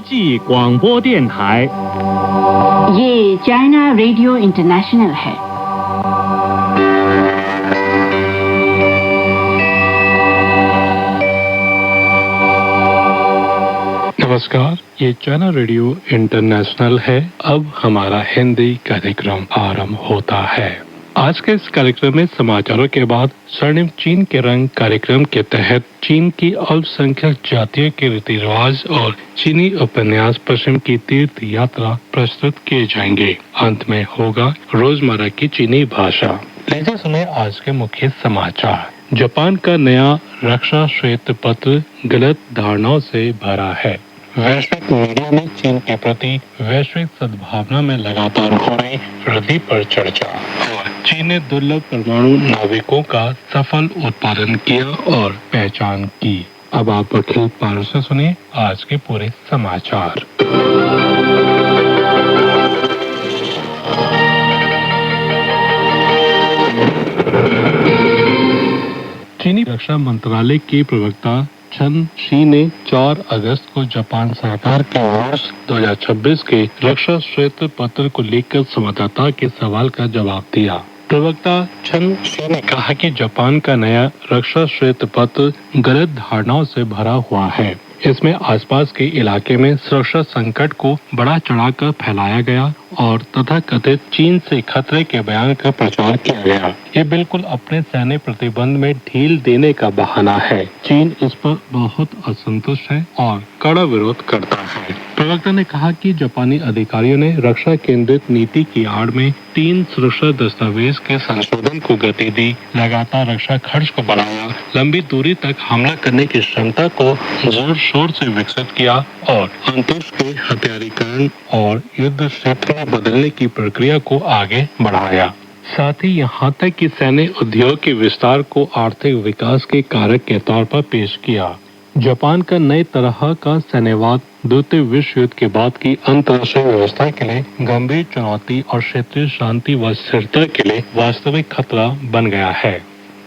际广播电台。 ये China radio international है। नमस्कार, ये चाइना रेडियो इंटरनेशनल है। अब हमारा हिंदी कार्यक्रम आरंभ होता है। आज के इस कार्यक्रम में समाचारों के बाद स्वर्णिम चीन के रंग कार्यक्रम के तहत चीन की अल्पसंख्यक जातियों के रीति रिवाज और चीनी उपन्यास पश्चिम की तीर्थ यात्रा प्रस्तुत किए जाएंगे। अंत में होगा रोजमर्रा की चीनी भाषा। लीजिए सुने आज के मुख्य समाचार। जापान का नया रक्षा श्वेत पत्र गलत धारणाओं से भरा है। वैश्विक मीडिया में चीन के प्रति वैश्विक सद्भावना में लगातार हो रही वृद्धि पर चर्चा। और चीन ने दुर्लभ परमाणु नाविकों का सफल उत्पादन किया और पहचान की। अब आप अखिल पारू से सुनिए आज के पूरे समाचार। चीनी रक्षा मंत्रालय के प्रवक्ता चन शी ने 4 अगस्त को जापान सरकार के वर्ष 2026 के रक्षा श्वेत पत्र को लेकर संवाददाता के सवाल का जवाब दिया। प्रवक्ता चन शी ने कहा कि जापान का नया रक्षा श्वेत पत्र गलत धारणाओं से भरा हुआ है। इसमें आसपास के इलाके में सुरक्षा संकट को बढ़ा चढ़ाकर फैलाया गया और तथाकथित चीन से खतरे के बयान का प्रचार किया गया। ये बिल्कुल अपने सैन्य प्रतिबंध में ढील देने का बहाना है। चीन इस पर बहुत असंतुष्ट है और कड़ा विरोध करता है। प्रवक्ता ने कहा कि जापानी अधिकारियों ने रक्षा केंद्रित नीति की आड़ में 3 सुरक्षा दस्तावेज के संशोधन को गति दी, लगातार रक्षा खर्च को बढ़ाया, लंबी दूरी तक हमला करने की क्षमता को जोर शोर से विकसित किया और अंतरिक्ष के हथियारीकरण और युद्ध क्षेत्र में बदलने की प्रक्रिया को आगे बढ़ाया। साथ ही यहाँ तक कि सैन्य उद्योग के विस्तार को आर्थिक विकास के कारक के तौर पर पेश किया। जापान का नए तरह का सैन्यवाद द्वितीय विश्व युद्ध के बाद की अंतर्राष्ट्रीय व्यवस्था के लिए गंभीर चुनौती और क्षेत्रीय शांति व स्थिरता के लिए वास्तविक खतरा बन गया है।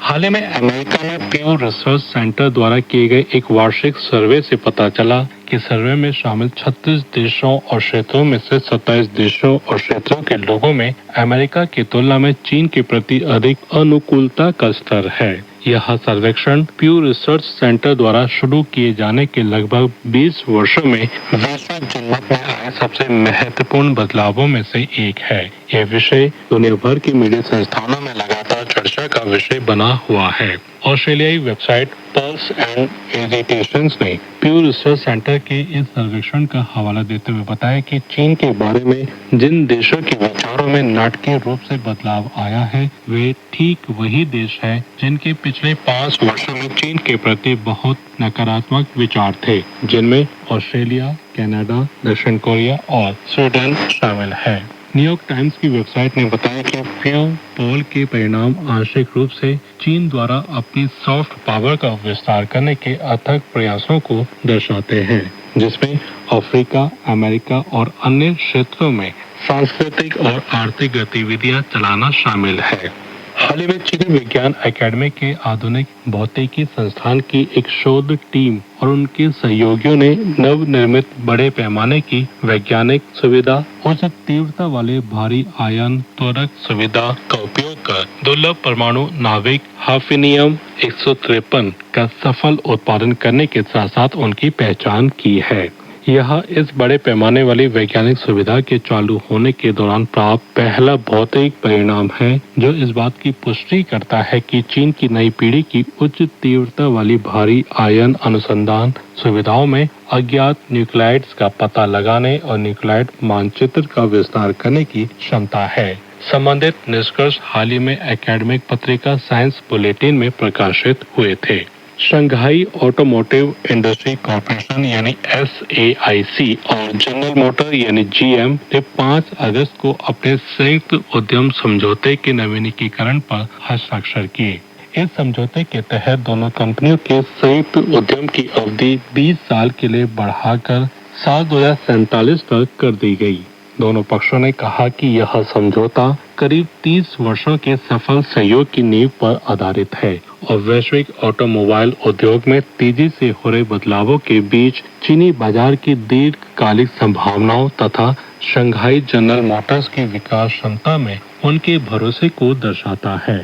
हाल ही में अमेरिका में प्यू रिसर्च सेंटर द्वारा किए गए एक वार्षिक सर्वे से पता चला कि सर्वे में शामिल 36 देशों और क्षेत्रों में से 27 देशों और क्षेत्रों के लोगों में अमेरिका की तुलना में चीन के प्रति अधिक अनुकूलता का स्तर है। यह सर्वेक्षण प्यू रिसर्च सेंटर द्वारा शुरू किए जाने के लगभग 20 वर्षों में वैश्विक जनमत में आए सबसे महत्वपूर्ण बदलावों में से एक है। यह विषय दुनिया भर की मीडिया संस्थानों में लगातार चर्चा का विषय बना हुआ है। ऑस्ट्रेलियाई वेबसाइट पल्स एंड एजिटेशंस ने प्यू रिसर्च सेंटर के इस सर्वेक्षण का हवाला देते हुए बताया कि चीन के बारे में जिन देशों के विचारों में नाटकीय रूप से बदलाव आया है, वे ठीक वही देश है जिनके पिछले 5 वर्षों में चीन के प्रति बहुत नकारात्मक विचार थे, जिनमें ऑस्ट्रेलिया, कनाडा, दक्षिण कोरिया और स्वीडन शामिल है। न्यूयॉर्क टाइम्स की वेबसाइट ने बताया कि प्यू पोल के परिणाम आंशिक रूप से चीन द्वारा अपनी सॉफ्ट पावर का विस्तार करने के अथक प्रयासों को दर्शाते हैं, जिसमें अफ्रीका, अमेरिका और अन्य क्षेत्रों में सांस्कृतिक और आर्थिक गतिविधियां चलाना शामिल है। हाल ही में चीनी विज्ञान अकेडमी के आधुनिक भौतिकी संस्थान की एक शोध टीम और उनके सहयोगियों ने नवनिर्मित बड़े पैमाने की वैज्ञानिक सुविधा उच्च तीव्रता वाले भारी आयन त्वरक सुविधा का उपयोग कर दुर्लभ परमाणु नाविक हाफिनियम 153 का सफल उत्पादन करने के साथ साथ उनकी पहचान की है। यह इस बड़े पैमाने वाली वैज्ञानिक सुविधा के चालू होने के दौरान प्राप्त पहला भौतिक परिणाम है, जो इस बात की पुष्टि करता है कि चीन की नई पीढ़ी की उच्च तीव्रता वाली भारी आयन अनुसंधान सुविधाओं में अज्ञात न्यूक्लियाइड्स का पता लगाने और न्यूक्लियाइड मानचित्र का विस्तार करने की क्षमता है। संबंधित निष्कर्ष हाल ही में एकेडमिक पत्रिका साइंस बुलेटिन में प्रकाशित हुए थे। शंघाई ऑटोमोटिव इंडस्ट्री कॉर्पोरेशन यानी SAIC और जनरल मोटर यानी GM ने 5 अगस्त को अपने संयुक्त उद्यम समझौते के नवीनीकरण पर हस्ताक्षर किए। इस समझौते के तहत दोनों कंपनियों के संयुक्त उद्यम की अवधि 20 साल के लिए बढ़ाकर साल 2047 तक कर दी गई। दोनों पक्षों ने कहा कि यह समझौता करीब 30 वर्षों के सफल सहयोग की नींव पर आधारित है और वैश्विक ऑटोमोबाइल उद्योग में तेजी से हो रहे बदलावों के बीच चीनी बाजार की दीर्घकालिक संभावनाओं तथा शंघाई जनरल मोटर्स की विकास क्षमता में उनके भरोसे को दर्शाता है।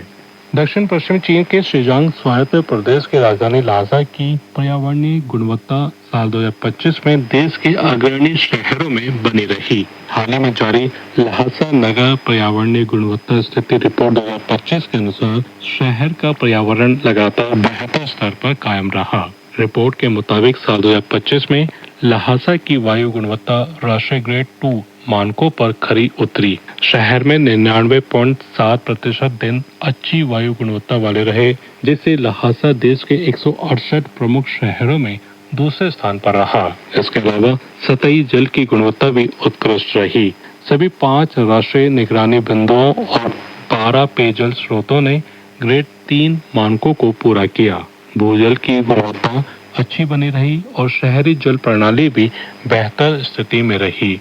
दक्षिण पश्चिम चीन के शीजांग स्वायत्त प्रदेश की राजधानी लासा की पर्यावरणीय गुणवत्ता साल 2025 में देश के अग्रणी शहरों में बनी रही। हाल ही में जारी ल्हासा नगर पर्यावरणीय गुणवत्ता स्थिति रिपोर्ट 2025 के अनुसार शहर का पर्यावरण लगातार बेहतर स्तर पर कायम रहा। रिपोर्ट के मुताबिक साल 2025 में ल्हासा की वायु गुणवत्ता राष्ट्रीय ग्रेड 2 मानकों पर खरी उतरी। शहर में 99.7% दिन अच्छी वायु गुणवत्ता वाले रहे, जिससे ल्हासा देश के 168 प्रमुख शहरों में दूसरे स्थान पर रहा। इसके अलावा सतही जल की गुणवत्ता भी उत्कृष्ट रही। सभी 5 राष्ट्रीय निगरानी बिंदुओं और 12 पेयजल स्रोतों ने ग्रेड 3 मानकों को पूरा किया। भूजल की गुणवत्ता अच्छी बनी रही और शहरी जल प्रणाली भी बेहतर स्थिति में रही।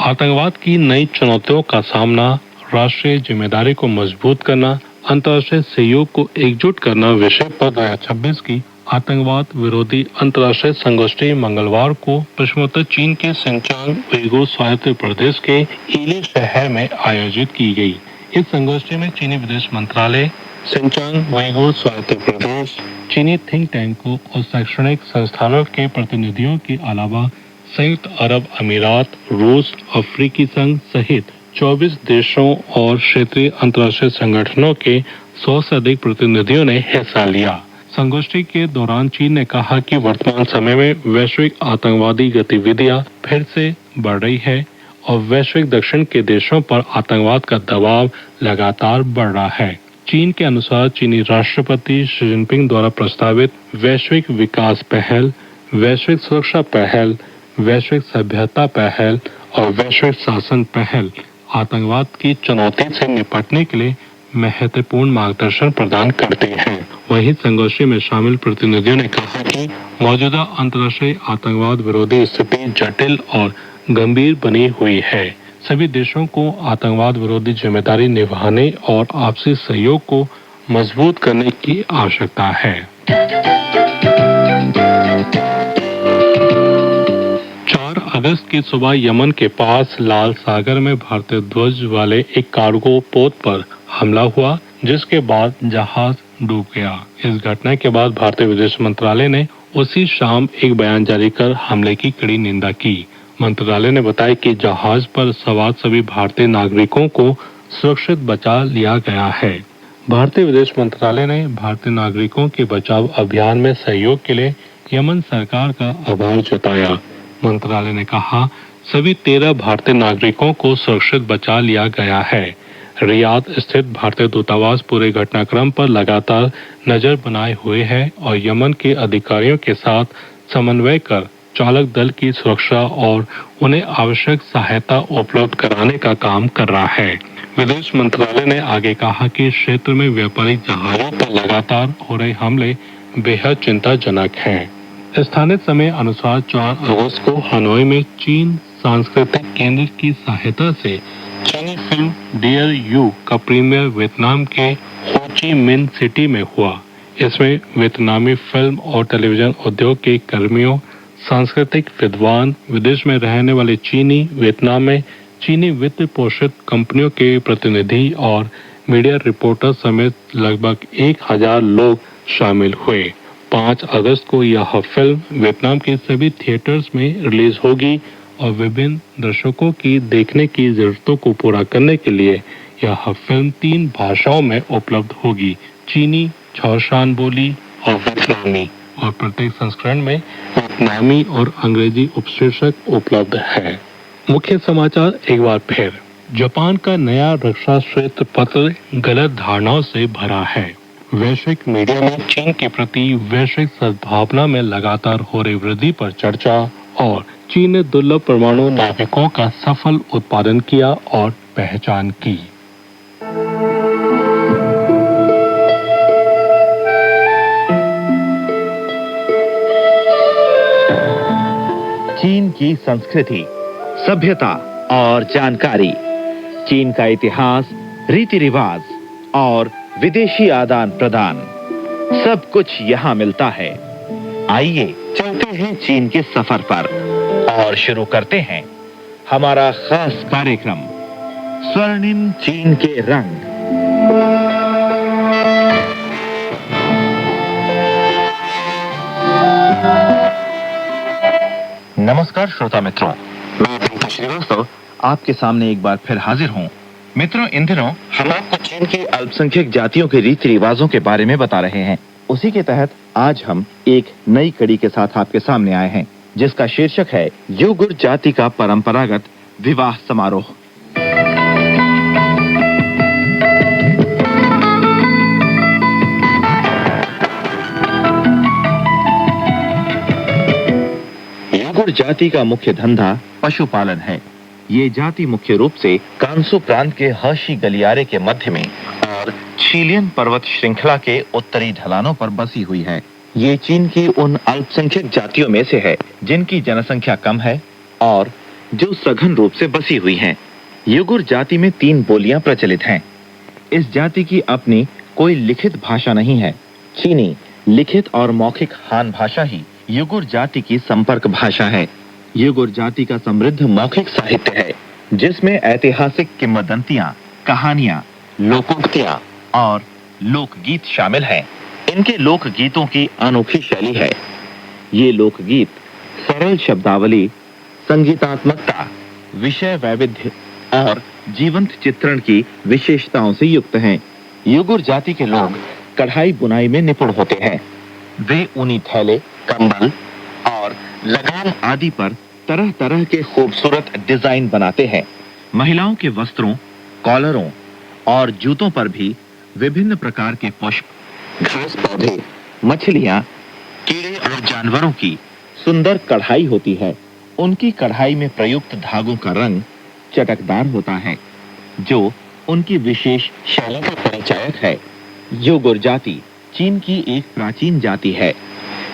आतंकवाद की नई चुनौतियों का सामना, राष्ट्रीय जिम्मेदारी को मजबूत करना, अंतर्राष्ट्रीय सहयोग को एकजुट करना विषय पर 2026 की आतंकवाद विरोधी अंतर्राष्ट्रीय संगोष्ठी मंगलवार को पश्चिमोत्तर चीन के सिंचांग उइगुर स्वायत्त प्रदेश के ईली शहर में आयोजित की गई। इस संगोष्ठी में चीनी विदेश मंत्रालय, सिंचांग उइगुर स्वायत्त प्रदेश, चीनी थिंक टैंकों और शैक्षणिक संस्थानों के प्रतिनिधियों के अलावा संयुक्त अरब अमीरात, रूस, अफ्रीकी संघ सहित 24 देशों और क्षेत्रीय अंतर्राष्ट्रीय संगठनों के 100 से अधिक प्रतिनिधियों ने हिस्सा लिया। संगोष्ठी के दौरान चीन ने कहा कि वर्तमान समय में वैश्विक आतंकवादी गतिविधियां फिर से बढ़ रही है और वैश्विक दक्षिण के देशों पर आतंकवाद का दबाव लगातार बढ़ रहा है। चीन के अनुसार चीनी राष्ट्रपति शी जिनपिंग द्वारा प्रस्तावित वैश्विक विकास पहल, वैश्विक सुरक्षा पहल, वैश्विक सभ्यता पहल और वैश्विक शासन पहल आतंकवाद की चुनौती से निपटने के लिए महत्वपूर्ण मार्गदर्शन प्रदान करते हैं। वहीं संगोष्ठी में शामिल प्रतिनिधियों ने कहा कि मौजूदा अंतर्राष्ट्रीय आतंकवाद विरोधी स्थिति जटिल और गंभीर बनी हुई है। सभी देशों को आतंकवाद विरोधी जिम्मेदारी निभाने और आपसी सहयोग को मजबूत करने की आवश्यकता है। 4 अगस्त की सुबह यमन के पास लाल सागर में भारतीय ध्वज वाले एक कार्गो पोत पर हमला हुआ, जिसके बाद जहाज डूब गया। इस घटना के बाद भारतीय विदेश मंत्रालय ने उसी शाम एक बयान जारी कर हमले की कड़ी निंदा की। मंत्रालय ने बताया कि जहाज पर सवार सभी भारतीय नागरिकों को सुरक्षित बचा लिया गया है। भारतीय विदेश मंत्रालय ने भारतीय नागरिकों के बचाव अभियान में सहयोग के लिए यमन सरकार का आभार जताया। मंत्रालय ने कहा, सभी 13 भारतीय नागरिकों को सुरक्षित बचा लिया गया है। रियाद स्थित भारतीय दूतावास पूरे घटनाक्रम पर लगातार नजर बनाए हुए है और यमन के अधिकारियों के साथ समन्वय कर चालक दल की सुरक्षा और उन्हें आवश्यक सहायता उपलब्ध कराने का काम कर रहा है। विदेश मंत्रालय ने आगे कहा कि क्षेत्र में व्यापारिक जहाजों पर लगातार हो रहे हमले बेहद चिंताजनक हैं। स्थानीय समय अनुसार 4 अगस्त को हनोई में चीन सांस्कृतिक केंद्र की सहायता से चीनी फिल्म डियर यू का प्रीमियर वियतनाम के हो ची मिन सिटी में हुआ। इसमें वियतनामी फिल्म और टेलीविजन उद्योग के कर्मियों, सांस्कृतिक विद्वान, विदेश में रहने वाले चीनी, वियतनाम में चीनी वित्त पोषित कंपनियों के प्रतिनिधि और मीडिया रिपोर्टर समेत लगभग 1000 लोग शामिल हुए। 5 अगस्त को यह फिल्म वियतनाम के सभी थिएटर्स में रिलीज होगी और विभिन्न दर्शकों की देखने की जरूरतों को पूरा करने के लिए यह फिल्म 3 भाषाओं में उपलब्ध होगी, चीनी, चौशान बोली और वियतनामी, और प्रत्येक संस्करण में वियतनामी और अंग्रेजी उपशीर्षक उपलब्ध है। मुख्य समाचार एक बार फिर। जापान का नया रक्षा श्वेत पत्र गलत धारणाओं से भरा है। वैश्विक मीडिया में चीन के प्रति वैश्विक सद्भावना में लगातार हो रही वृद्धि पर चर्चा और चीन ने दुर्लभ परमाणु नाविकों का सफल उत्पादन किया और पहचान की। चीन की संस्कृति, सभ्यता और जानकारी, चीन का इतिहास, रीति रिवाज और विदेशी आदान प्रदान, सब कुछ यहाँ मिलता है। आइए चलते हैं चीन के सफर पर और शुरू करते हैं हमारा खास कार्यक्रम स्वर्णिम चीन के रंग। नमस्कार श्रोता मित्रों, मैं पंकज श्रीवास्तव आपके सामने एक बार फिर हाजिर हूँ। मित्रों, इन दिनों हम आपको चीन की अल्पसंख्यक जातियों के रीति रिवाजों के बारे में बता रहे हैं। उसी के तहत आज हम एक नई कड़ी के साथ आपके सामने आए हैं, जिसका शीर्षक है उइगर जाति का परंपरागत विवाह समारोह। उइगर जाति का मुख्य धंधा पशुपालन है। ये जाति मुख्य रूप से कांसू प्रांत के हर्शी गलियारे के मध्य में और छिलियन पर्वत श्रृंखला के उत्तरी ढलानों पर बसी हुई है। ये चीन की उन अल्पसंख्यक जातियों में से है जिनकी जनसंख्या कम है और जो सघन रूप से बसी हुई हैं। उइगर जाति में 3 बोलियां प्रचलित हैं। इस जाति की अपनी कोई लिखित भाषा नहीं है। चीनी लिखित और मौखिक हान भाषा ही उइगर जाति की संपर्क भाषा है। उइगर जाति का समृद्ध मौखिक साहित्य है, जिसमें ऐतिहासिक किंवदंतियां, कहानियां, लोकोक्तियां और लोकगीत शामिल हैं। इनके लोकगीतों की अनोखी शैली है। ये लोकगीत सरल शब्दावली, संगीतात्मकता, विषय वैविध्य और जीवंत चित्रण की विशेषताओं से युक्त हैं। उइगर जाति के लोग कढ़ाई बुनाई में निपुण होते हैं। वे ऊनी थैले, कंबल और लगाम आदि पर तरह तरह के खूबसूरत डिजाइन बनाते हैं। महिलाओं के वस्त्रों, कॉलरों और जूतों पर भी विभिन्न प्रकार के पुष्प, घास पौधे, मछलियां, कीड़े और जानवरों की सुंदर कढ़ाई होती है। उनकी कढ़ाई में प्रयुक्त धागों का रंग चटकदार होता है, जो उनकी विशेष शैली का परिचायक है। उइगर जाति चीन की एक प्राचीन जाति है,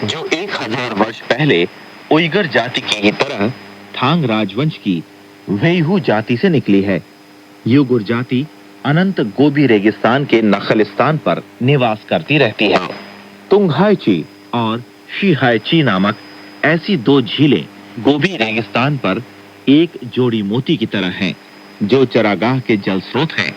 जो 1000 वर्ष पहले उइगर जाति की ही तरह थांग राजवंश की वेइहू जाति से निकली है। उइगर जाति अनंत गोबी रेगिस्तान के नखलिस्तान पर निवास करती रहती है। तुंगहाईची और शीहाईची नामक ऐसी 2 झीलें गोबी रेगिस्तान पर एक जोड़ी मोती की तरह हैं, जो चरागाह के जल स्रोत हैं।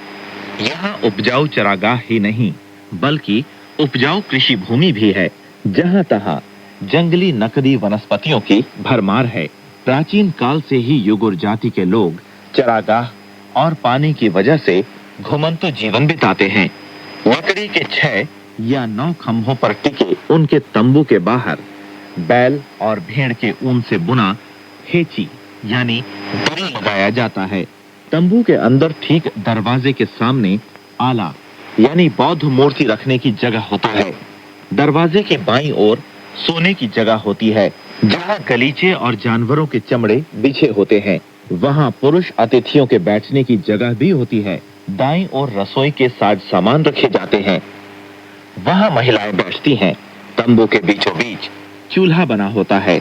यहाँ उपजाऊ चरागाह ही नहीं, बल्कि उपजाऊ कृषि भूमि भी है, जहाँ तहाँ जंगली नकदी वनस्पतियों की भरमार है। प्राचीन काल से ही उइगर जाति के लोग चरागाह और पानी की वजह से घुमंतु जीवन बिताते हैं। लकड़ी के 6 या 9 खंभों पर टिके उनके तंबू के बाहर बैल और भेड़ के ऊन से बुना हेची यानी दरी लगाया जाता है। तंबू के अंदर ठीक दरवाजे के सामने आला यानी बौद्ध मूर्ति रखने की जगह होता है। दरवाजे के बाईं ओर सोने की जगह होती है, जहाँ गलीचे और जानवरों के चमड़े बिछे होते हैं। वहाँ पुरुष अतिथियों के बैठने की जगह भी होती है। दाईं ओर रसोई के साज सामान रखे जाते हैं। वहाँ महिलाएं बैठती हैं। तंबू के बीचों बीच चूल्हा बना होता है।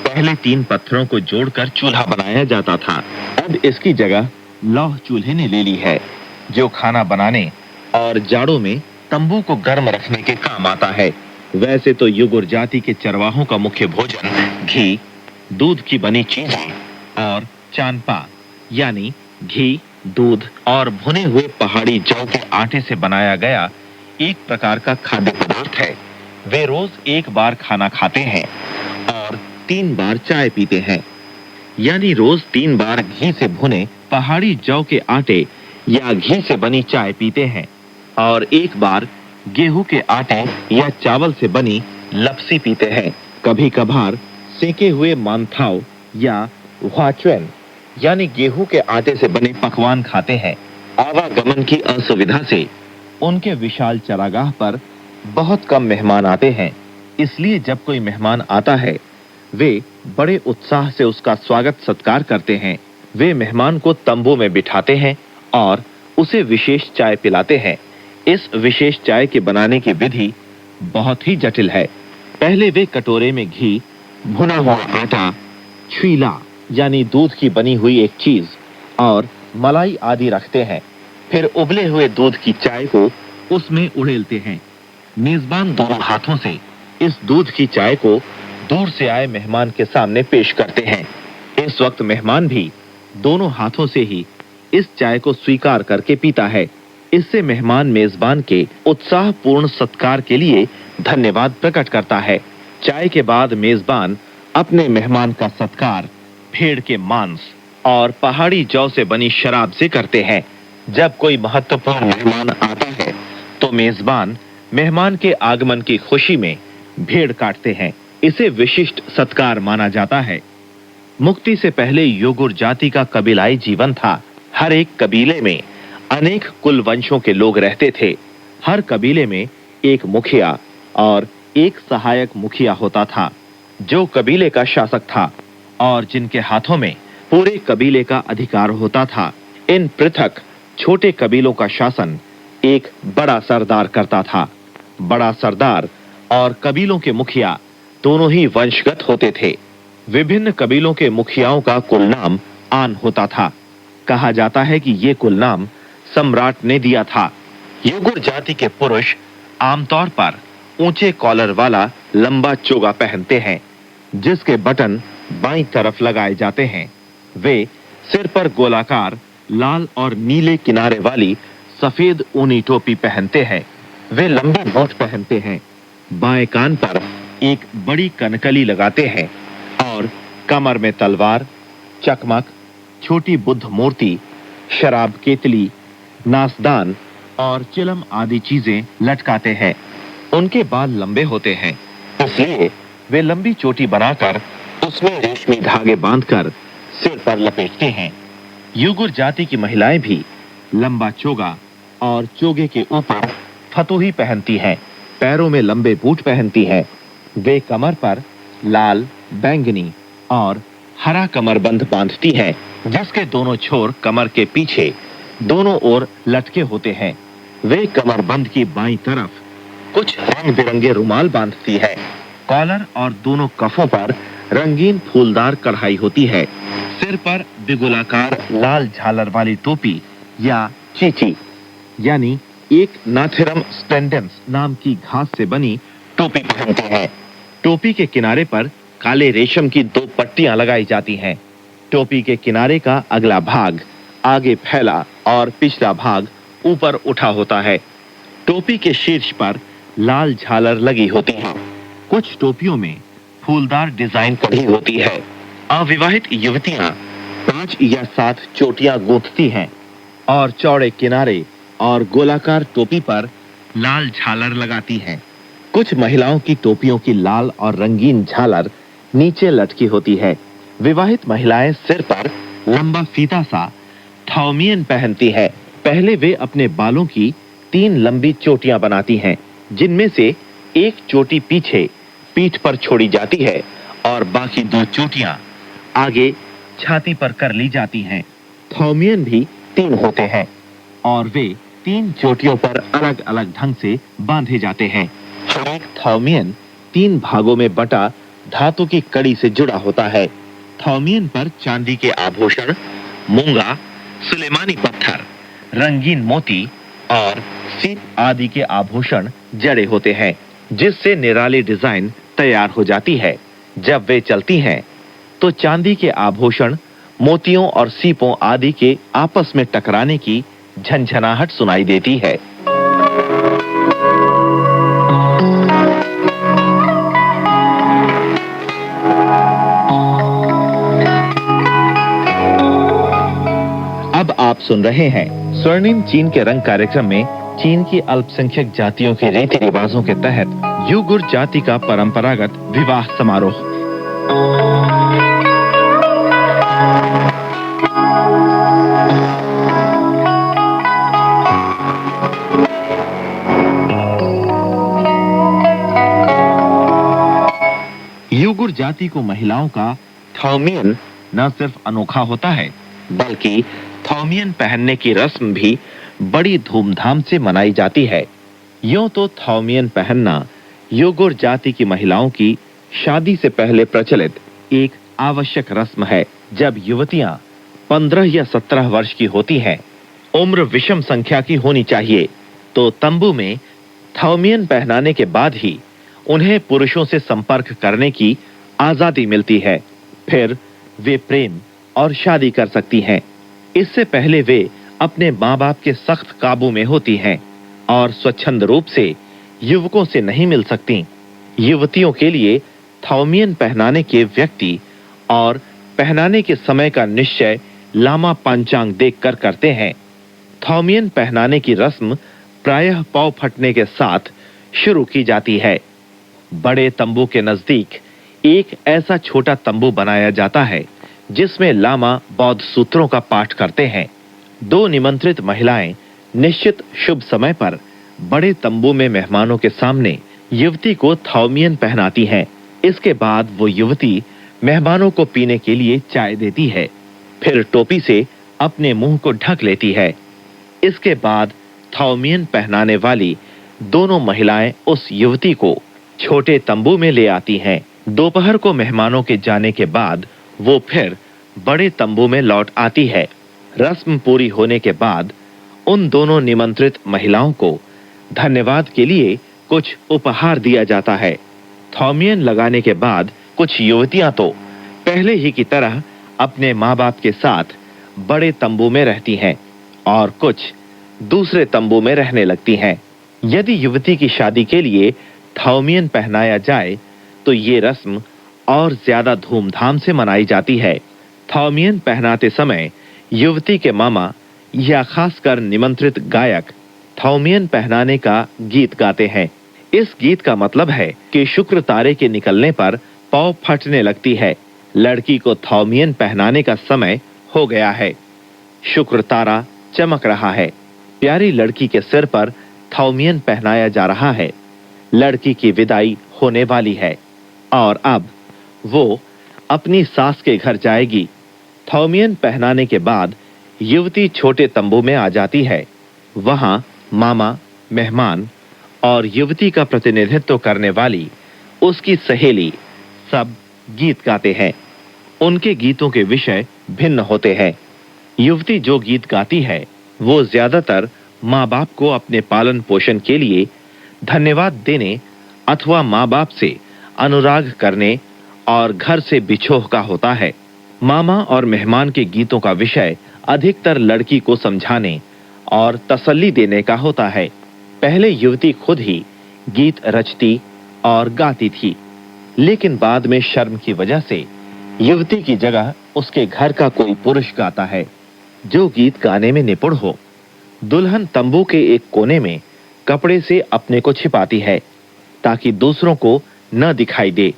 पहले 3 पत्थरों को जोड़कर चूल्हा बनाया जाता था। अब इसकी जगह लौह चूल्हे ने ले ली है, जो खाना बनाने और जाड़ों में तंबू को गर्म रखने के काम आता है। वैसे तो उइगर जाति के चरवाहों का मुख्य भोजन घी, दूध की बनी चीजें और चानपा यानी घी, दूध और भुने हुए पहाड़ी जौ के आटे से बनाया गया एक प्रकार का खाद्य पदार्थ है। वे रोज 1 बार खाना खाते हैं और 3 बार चाय पीते हैं, यानी रोज 3 बार घी से भुने पहाड़ी जौ के आटे या घी से बनी चाय पीते हैं और 1 बार गेहूं के आटे या चावल से बनी लपसी पीते हैं। कभी कभार सेके हुए मानथाओ या हुआचुएन यानी गेहूं के आटे से बने पकवान खाते हैं। आवागमन की असुविधा से उनके विशाल चरागाह पर बहुत कम मेहमान आते हैं, इसलिए जब कोई मेहमान आता है वे बड़े उत्साह से उसका स्वागत सत्कार करते हैं। वे मेहमान को तंबू में बिठाते हैं और उसे विशेष चाय पिलाते हैं। इस विशेष चाय के बनाने की विधि बहुत ही जटिल है। पहले वे कटोरे में घी, भुना हुआ आटा, छुईला यानी दूध की बनी हुई एक चीज और मलाई आदि रखते हैं। फिर उबले हुए दूध की चाय को उसमें उड़ेलते हैं। मेजबान दोनों हाथों से इस दूध की चाय को दूर से आए मेहमान के सामने पेश करते हैं। इस वक्त मेहमान भी दोनों हाथों से ही इस चाय को स्वीकार करके पीता है। इससे मेहमान मेजबान के उत्साहपूर्ण सत्कार के लिए धन्यवाद प्रकट करता है। चाय के बाद मेजबान अपने मेहमान का सत्कार भेड़ के मांस और पहाड़ी जौ से बनी शराब से करते हैं। जब कोई महत्वपूर्ण मेहमान आता है तो मेजबान मेहमान के आगमन की खुशी में भेड़ काटते हैं। इसे विशिष्ट सत्कार माना जाता है। मुक्ति से पहले युगुर जाति का कबीलाई जीवन था। हर एक कबीले में अनेक कुल वंशों के लोग रहते थे। हर कबीले में एक मुखिया और एक सहायक मुखिया होता था, जो कबीले का शासक था और जिनके हाथों में पूरे कबीले का अधिकार होता था। इन पृथक छोटे कबीलों का शासन एक बड़ा सरदार करता था। बड़ा सरदार और कबीलों के मुखिया दोनों ही वंशगत होते थे। विभिन्न कबीलों के मुखियाओं का कुल नाम आन होता था। कहा जाता है कि ये कुल नाम सम्राट ने दिया था। युगुर जाति के पुरुष आमतौर पर ऊंचे कॉलर वाला लंबा चोगा पहनते हैं, जिसके बटन बाईं तरफ लगाए जाते हैं। वे सिर पर गोलाकार लाल और नीले किनारे वाली सफेद ऊनी टोपी पहनते हैं। वे लंबी मूठ पहनते हैं। बाएं कान पर एक बड़ी कनकली लगाते हैं और कमर में तलवार, चकमक, छोटी बुद्ध मूर्ति, शराब केतली, नासदान और चिलम आदि चीजें लटकाते हैं। उनके बाल लंबे होते हैं, इसलिए वे लंबी चोटी बनाकर उसमें रेशमी धागे बांधकर सिर पर लपेटते हैं। युगुर जाति की महिलाएं भी लंबा चोगा और चोगे के ऊपर फतोही पहनती हैं। पैरों में लंबे बूट पहनती हैं। वे कमर पर लाल, बैंगनी और हरा कमरबंद बांधती हैं, जिसके दोनों छोर कमर के पीछे दोनों ओर लटके होते हैं। वे कमरबंद की बाईं तरफ कुछ रंग बिरंगे रुमाल बांधती है। कॉलर और दोनों कफों पर रंगीन फूलदार कढ़ाई होती है। सिर पर बिगुलाकार लाल झालर वाली टोपी या चीची यानी एक नाथिरम स्टेंडेंस नाम की घास से बनी टोपी पहनते हैं। टोपी के किनारे पर काले रेशम की 2 पट्टियां लगाई जाती हैं। टोपी के किनारे का अगला भाग आगे फैला और पिछला भाग ऊपर उठा होता है। टोपी के शीर्ष पर लाल झालर लगी होती है। कुछ टोपियों में फूलदार डिजाइन कढ़ी होती है। अविवाहित युवतियां 5 या 7 चोटियां गूंथती हैं और चौड़े किनारे और गोलाकार टोपी पर लाल झालर लगाती हैं। कुछ महिलाओं की टोपियों की लाल और रंगीन झालर नीचे लटकी होती है। विवाहित महिलाएं सिर पर लंबा फीता सा थौमियन पहनती है। पहले वे अपने बालों की 3 लंबी चोटियां बनाती हैं, जिनमें से एक चोटी पीछे पीठ पर छोड़ी जाती है और बाकी 2 चोटियां आगे छाती पर कर ली जाती हैं। थौमियन भी 3 होते हैं और वे 3 चोटियों पर अलग अलग ढंग से बांधे जाते हैं। हर एक थौमियन 3 भागों में बटा धातु की कड़ी से जुड़ा होता है। थौमियन पर चांदी के आभूषण, मूंगा, सुलेमानी पत्थर, रंगीन मोती और सीप आदि के आभूषण जड़े होते हैं, जिससे निराली डिजाइन तैयार हो जाती है। जब वे चलती हैं तो चांदी के आभूषण मोतियों और सीपों आदि के आपस में टकराने की झनझनाहट सुनाई देती है। अब आप सुन रहे हैं स्वर्णिम चीन के रंग कार्यक्रम में चीन की अल्पसंख्यक जातियों के रीति रिवाजों के तहत युगुर जाति का परंपरागत विवाह समारोह। युगुर जाति को महिलाओं का थौमियन न सिर्फ अनोखा होता है, बल्कि थौमियन पहनने की रस्म भी बड़ी धूमधाम से मनाई जाती है। यूं तो थौमियन पहनना युगुर जाति की महिलाओं की शादी से पहले प्रचलित एक आवश्यक रस्म है। जब युवतियां 15 या 17 वर्ष की होती हैं, उम्र विषम संख्या की होनी चाहिए, तो तंबू में थाउमियन पहनाने के बाद ही उन्हें पुरुषों से संपर्क करने की आजादी मिलती है। फिर वे प्रेम और शादी कर सकती हैं। इससे पहले वे अपने माँ बाप के सख्त काबू में होती हैं और स्वच्छंद रूप से युवकों से नहीं मिल सकती। युवतियों के लिए थाउमियन पहनाने के व्यक्ति और पहनाने के समय का निश्चय लामा पंचांग देखकर करते हैं। थाउमियन पहनाने की रस्म प्रायः पांव फटने के साथ शुरू की जाती है। बड़े तंबू के नजदीक एक ऐसा छोटा तंबू बनाया जाता है जिसमें लामा बौद्ध सूत्रों का पाठ करते हैं। 2 निमंत्रित महिलाएं निश्चित शुभ समय पर बड़े तंबू में मेहमानों के सामने युवती को थाउमियन पहनाती हैं। इसके बाद वो युवती मेहमानों को पीने के लिए चाय देती है, फिर टोपी से अपने मुंह को ढक लेती है। इसके बाद थाउमियन पहनाने वाली दोनों महिलाएं उस युवती को छोटे तंबू में ले आती हैं। दोपहर को मेहमानों के जाने के बाद वो फिर बड़े तंबू में लौट आती है। रस्म पूरी होने के बाद उन दोनों निमंत्रित महिलाओं को धन्यवाद के लिए कुछ उपहार दिया जाता है। थाउमियन लगाने के बाद कुछ युवतियां तो पहले ही की तरह अपने माँ बाप के साथ बड़े तंबू में रहती हैं और कुछ दूसरे तंबू में रहने लगती हैं। यदि युवती की शादी के लिए थाउमियन पहनाया जाए तो ये रस्म और ज्यादा धूमधाम से मनाई जाती है। थाउमियन पहनाते समय युवती के मामा या खासकर निमंत्रित गायक थाउमियन पहनाने का गीत गाते हैं। इस गीत का मतलब है कि शुक्र तारे के निकलने पर पाँव फटने लगती है, लड़की को थाउमियन पहनाने का समय हो गया है, शुक्र तारा चमक रहा है, प्यारी लड़की के सिर पर थाउमियन पहनाया जा रहा है, लड़की की विदाई होने वाली है और अब वो अपनी सास के घर जाएगी। थाउमियन पहनाने के बाद युवती छोटे तंबू में आ जाती है। वहां मामा, मेहमान और युवती का प्रतिनिधित्व करने वाली उसकी सहेली सब गीत गाते हैं। उनके गीतों के विषय भिन्न होते हैं। युवती जो गीत गाती है वो ज्यादातर माँ बाप को अपने पालन पोषण के लिए धन्यवाद देने अथवा माँ बाप से अनुराग करने और घर से बिछोह का होता है। मामा और मेहमान के गीतों का विषय अधिकतर लड़की को समझाने और तसल्ली देने का होता है। पहले युवती खुद ही गीत रचती और गाती थी, लेकिन बाद में शर्म की वजह से युवती की जगह उसके घर का कोई पुरुष गाता है जो गीत गाने में निपुण हो। दुल्हन तंबू के एक कोने में कपड़े से अपने को छिपाती है ताकि दूसरों को न दिखाई दे।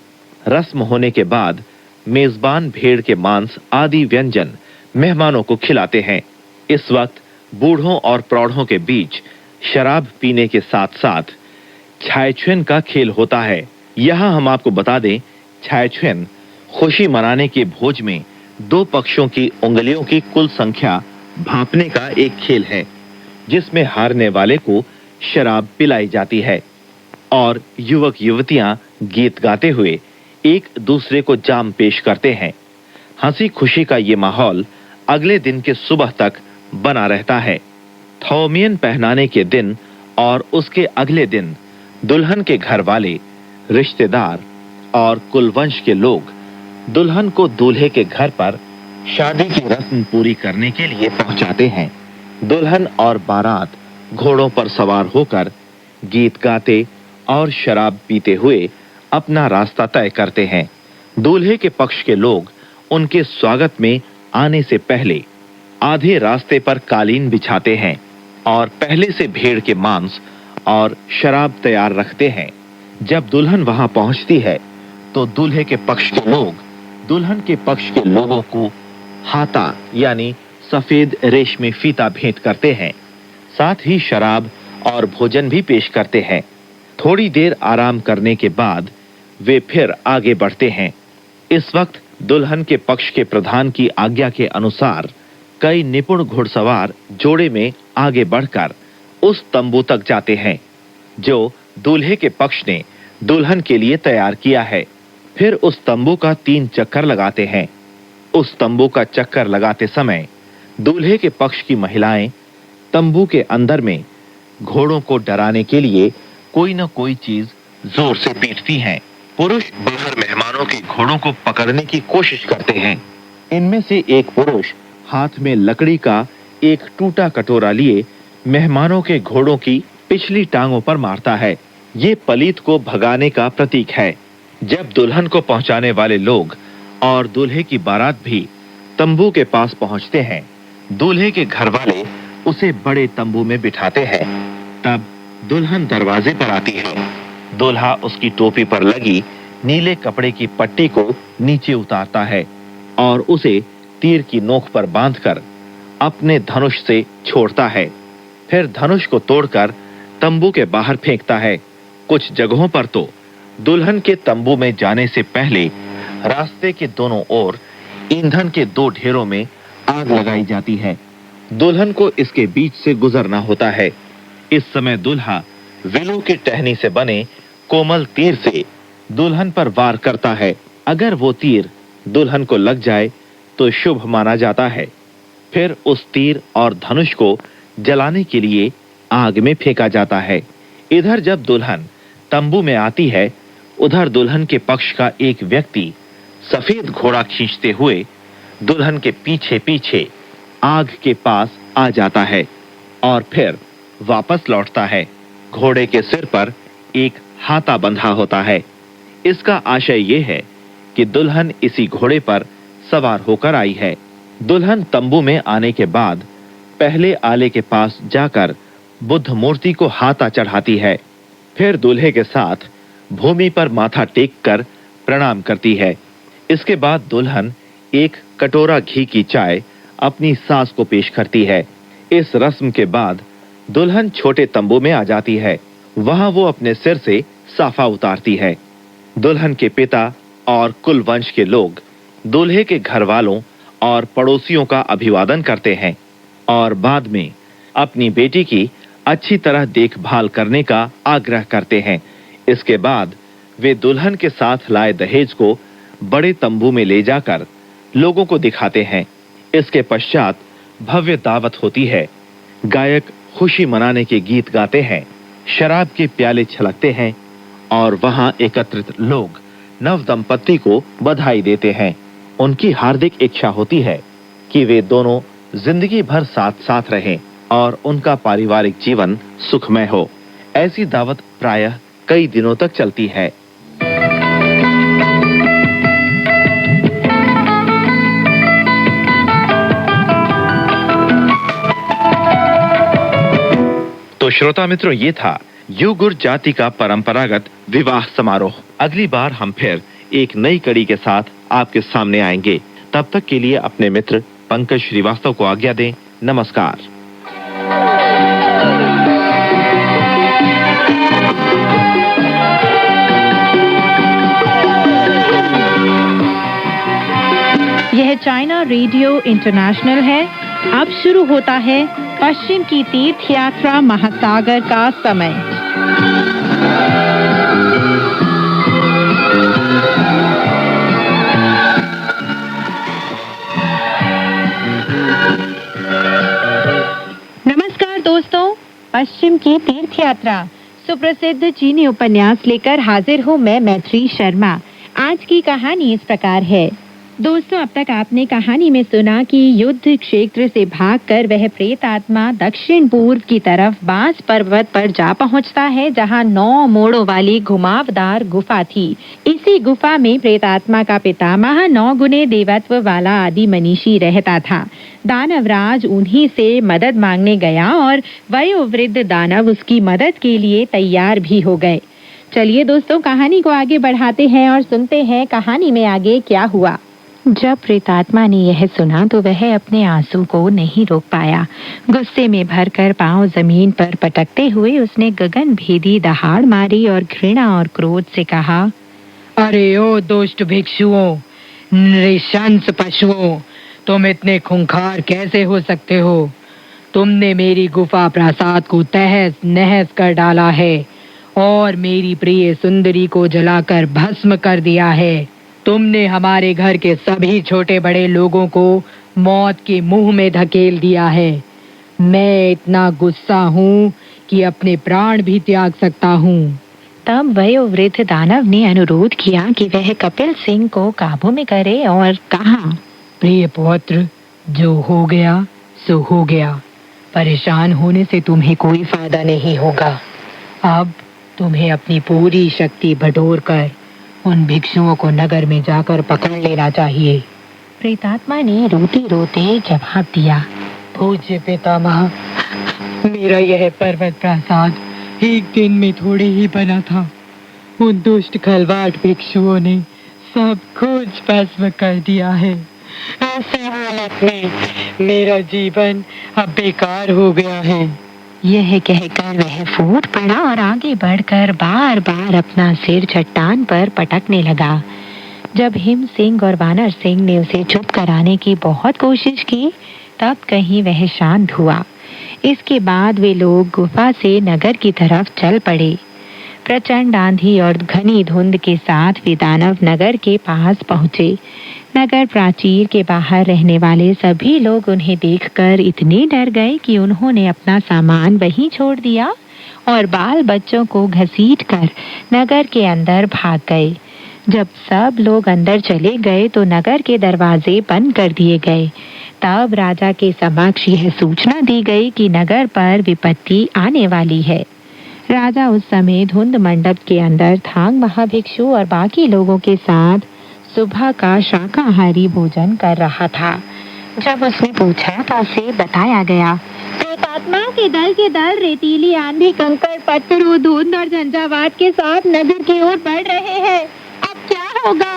रस्म होने के बाद मेजबान भेड़ के मांस आदि व्यंजन मेहमानों को खिलाते हैं। इस वक्त बूढ़ों और प्रौढ़ों के बीच शराब पीने के साथ साथ छायछुएन का खेल होता है। यहाँ हम आपको बता दें, छायछुएन खुशी मनाने के भोज में 2 पक्षों की उंगलियों की कुल संख्या भांपने का एक खेल है जिसमें हारने वाले को शराब पिलाई जाती है और युवक युवतियां गीत गाते हुए एक दूसरे को जाम पेश करते हैं। हंसी खुशी का ये माहौल अगले दिन के सुबह तक बना रहता है। थाउमियन पहनाने के दिन और उसके अगले दिन दुल्हन के घर वाले, रिश्तेदार और कुलवंश के लोग दुल्हन को दूल्हे के घर पर शादी की रस्म पूरी करने के लिए पहुंचाते हैं। दुल्हन और बारात घोड़ों पर सवार होकर गीत गाते और शराब पीते हुए अपना रास्ता तय करते हैं। दूल्हे के पक्ष के लोग उनके स्वागत में आने से पहले आधे रास्ते पर कालीन बिछाते हैं और पहले से भेड़ के मांस और शराब तैयार रखते हैं। जब दुल्हन वहां पहुंचती है तो दूल्हे के पक्ष के लोग दुल्हन के पक्ष के लोगों को हाता यानी सफेद रेशमी फीता भेंट करते हैं। साथ ही शराब और भोजन भी पेश करते हैं। थोड़ी देर आराम करने के बाद वे फिर आगे बढ़ते हैं। इस वक्त दुल्हन के पक्ष के प्रधान की आज्ञा के अनुसार कई निपुण घुड़सवार जोड़े में आगे बढ़कर उस तंबू तक जाते हैं जो दूल्हे के पक्ष ने दुल्हन के लिए तैयार किया है। फिर उस तंबू का 3 चक्कर लगाते हैं। उस तंबू का चक्कर लगाते समय दूल्हे के पक्ष की महिलाएं तंबू के अंदर में घोड़ों को डराने के लिए कोई न कोई चीज जोर से पीटती हैं। पुरुष बाहर मेहमानों के घोड़ों को पकड़ने की कोशिश करते हैं। इनमें से एक पुरुष हाथ में लकड़ी का एक टूटा कटोरा लिए मेहमानों के घोड़ों की पिछली टांगों पर मारता है। ये पलीत को भगाने का प्रतीक है। जब दुल्हन को पहुंचाने वाले लोग और दूल्हे की बारात भी तंबू के पास पहुंचते हैं, दूल्हे के घर वाले उसे बड़े तंबू में बिठाते हैं। तब दुल्हन दरवाजे पर आती है। दूल्हा उसकी टोपी पर लगी नीले कपड़े की पट्टी को नीचे उतारता है और उसे तीर की नोक पर बांधकर अपने धनुष से छोड़ता है। फिर धनुष को तोड़कर तंबू के बाहर फेंकता है। कुछ जगहों पर तो दुल्हन के तंबू में जाने से पहले रास्ते के दोनों ओर ईंधन के 2 ढेरों में आग लगाई जाती है। दुल्हन को इसके बीच से गुजरना होता है। इस समय दूल्हा विलो की टहनी से बने कोमल तीर से दुल्हन पर वार करता है। अगर वो तीर दुल्हन को लग जाए तो शुभ माना जाता है। फिर उस तीर और धनुष को जलाने के लिए आग में फेंका जाता है। इधर जब दुल्हन तंबू में आती है, उधर दुल्हन के पक्ष का एक व्यक्ति सफेद घोड़ा खींचते हुए दुल्हन के पीछे पीछे आग के पास आ जाता है और फिर वापस लौटता है। घोड़े के सिर पर एक हाथा बंधा होता है। इसका आशय यह है कि दुल्हन इसी घोड़े पर सवार होकर आई है। दुल्हन तंबू में आने के बाद पहले आले के पास जाकर बुद्ध मूर्ति को हाथा चढ़ाती है। फिर दूल्हे के साथ भूमि पर माथा टेक कर प्रणाम करती है। इसके बाद दुल्हन एक कटोरा घी की चाय अपनी सास को पेश करती है। इस रस्म के बाद दुल्हन छोटे तंबू में आ जाती है। वहां वो अपने सिर से साफा उतारती है। दुल्हन के पिता और कुल वंश के लोग दूल्हे के घर वालों और पड़ोसियों का अभिवादन करते हैं और बाद में अपनी बेटी की अच्छी तरह देखभाल करने का आग्रह करते हैं। इसके बाद वे दुल्हन के साथ लाए दहेज को बड़े तंबू में ले जाकर लोगों को दिखाते हैं। इसके पश्चात भव्य दावत होती है। गायक खुशी मनाने के गीत गाते हैं, शराब के प्याले छलकते हैं और वहां एकत्रित लोग नव दंपत्ति को बधाई देते हैं। उनकी हार्दिक इच्छा होती है कि वे दोनों जिंदगी भर साथ साथ रहें और उनका पारिवारिक जीवन सुखमय हो। ऐसी दावत प्रायः कई दिनों तक चलती है। तो श्रोता मित्रों, ये था युगुर जाति का परंपरागत विवाह समारोह। अगली बार हम फिर एक नई कड़ी के साथ आपके सामने आएंगे। तब तक के लिए अपने मित्र पंकज श्रीवास्तव को आज्ञा दें। नमस्कार। यह चाइना रेडियो इंटरनेशनल है। अब शुरू होता है पश्चिम की तीर्थ यात्रा महासागर का समय। नमस्कार दोस्तों, पश्चिम की तीर्थ यात्रा सुप्रसिद्ध चीनी उपन्यास लेकर हाजिर हूँ मैं मैत्री शर्मा। आज की कहानी इस प्रकार है। दोस्तों, अब तक आपने कहानी में सुना कि युद्ध क्षेत्र से भागकर वह प्रेत आत्मा दक्षिण पूर्व की तरफ बांस पर्वत पर जा पहुंचता है, जहां 9 मोड़ों वाली घुमावदार गुफा थी। इसी गुफा में प्रेत आत्मा का पितामह 9 गुने देवत्व वाला आदि मनीषी रहता था। दानवराज उन्हीं से मदद मांगने गया और वयोवृद्ध दानव उसकी मदद के लिए तैयार भी हो गए। चलिए दोस्तों, कहानी को आगे बढ़ाते हैं और सुनते हैं कहानी में आगे क्या हुआ। जब प्रेतात्मा ने यह सुना तो वह अपने आंसू को नहीं रोक पाया। गुस्से में भरकर पांव जमीन पर पटकते हुए उसने गगन भेदी दहाड़ मारी और घृणा और क्रोध से कहा, अरे ओ दुष्ट भिक्षुओं, नृशंस पशुओं, तुम इतने खूंखार कैसे हो सकते हो? तुमने मेरी गुफा प्रासाद को तहस नहस कर डाला है और मेरी प्रिय सुंदरी को जलाकर भस्म कर दिया है। तुमने हमारे घर के सभी छोटे बड़े लोगों को मौत के मुंह में धकेल दिया है। मैं इतना गुस्सा हूँ कि अपने प्राण भी त्याग सकता हूँ। तब वयोवृद्ध दानव ने अनुरोध किया कि वह कपिल सिंह को काबू में करे और कहा, प्रिय पौत्र, जो हो गया सो हो गया। परेशान होने से तुम्हें कोई फायदा नहीं होगा। अब तुम्हें अपनी पूरी शक्ति बटोर कर उन भिक्षुओं को नगर में जाकर पकड़ लेना चाहिए। प्रेतात्मा ने रोते रोते जवाब दिया, पूज्य पितामह, मेरा यह पर्वत प्रासाद एक दिन में थोड़ी ही बना था। उन दुष्ट खलवाट भिक्षुओं ने सब कुछ भस्म कर दिया है। ऐसी हालत में मेरा जीवन अब बेकार हो गया है। यह कहकर वह फूट पड़ा और आगे बढ़कर बार बार अपना सिर चट्टान पर पटकने लगा। जब हिम सिंह और वानर सिंह ने उसे चुप कराने की बहुत कोशिश की, तब कहीं वह शांत हुआ। इसके बाद वे लोग गुफा से नगर की तरफ चल पड़े। प्रचंड आंधी और घनी धुंध के साथ वे दानव नगर के पास पहुंचे। नगर प्राचीर के बाहर रहने वाले सभी लोग उन्हें देखकर इतने डर गए कि उन्होंने अपना सामान वहीं छोड़ दिया और बाल बच्चों को घसीटकर नगर के अंदर भाग गए। जब सब लोग अंदर चले गए तो नगर के दरवाजे बंद कर दिए गए। तब राजा के समक्ष यह सूचना दी गई कि नगर पर विपत्ति आने वाली है। राजा उस समय धुंध मंडप के अंदर थांग महाभिक्षु और बाकी लोगों के साथ सुबह का शाकाहारी भोजन कर रहा था। जब उसने पूछा तो उसे बताया गया, प्रेतात्माओं के दल रेतीली आंधी, कंकड़, पत्थरों, धुंध और झंझावात के साथ नगर की ओर बढ़ रहे हैं। अब क्या होगा?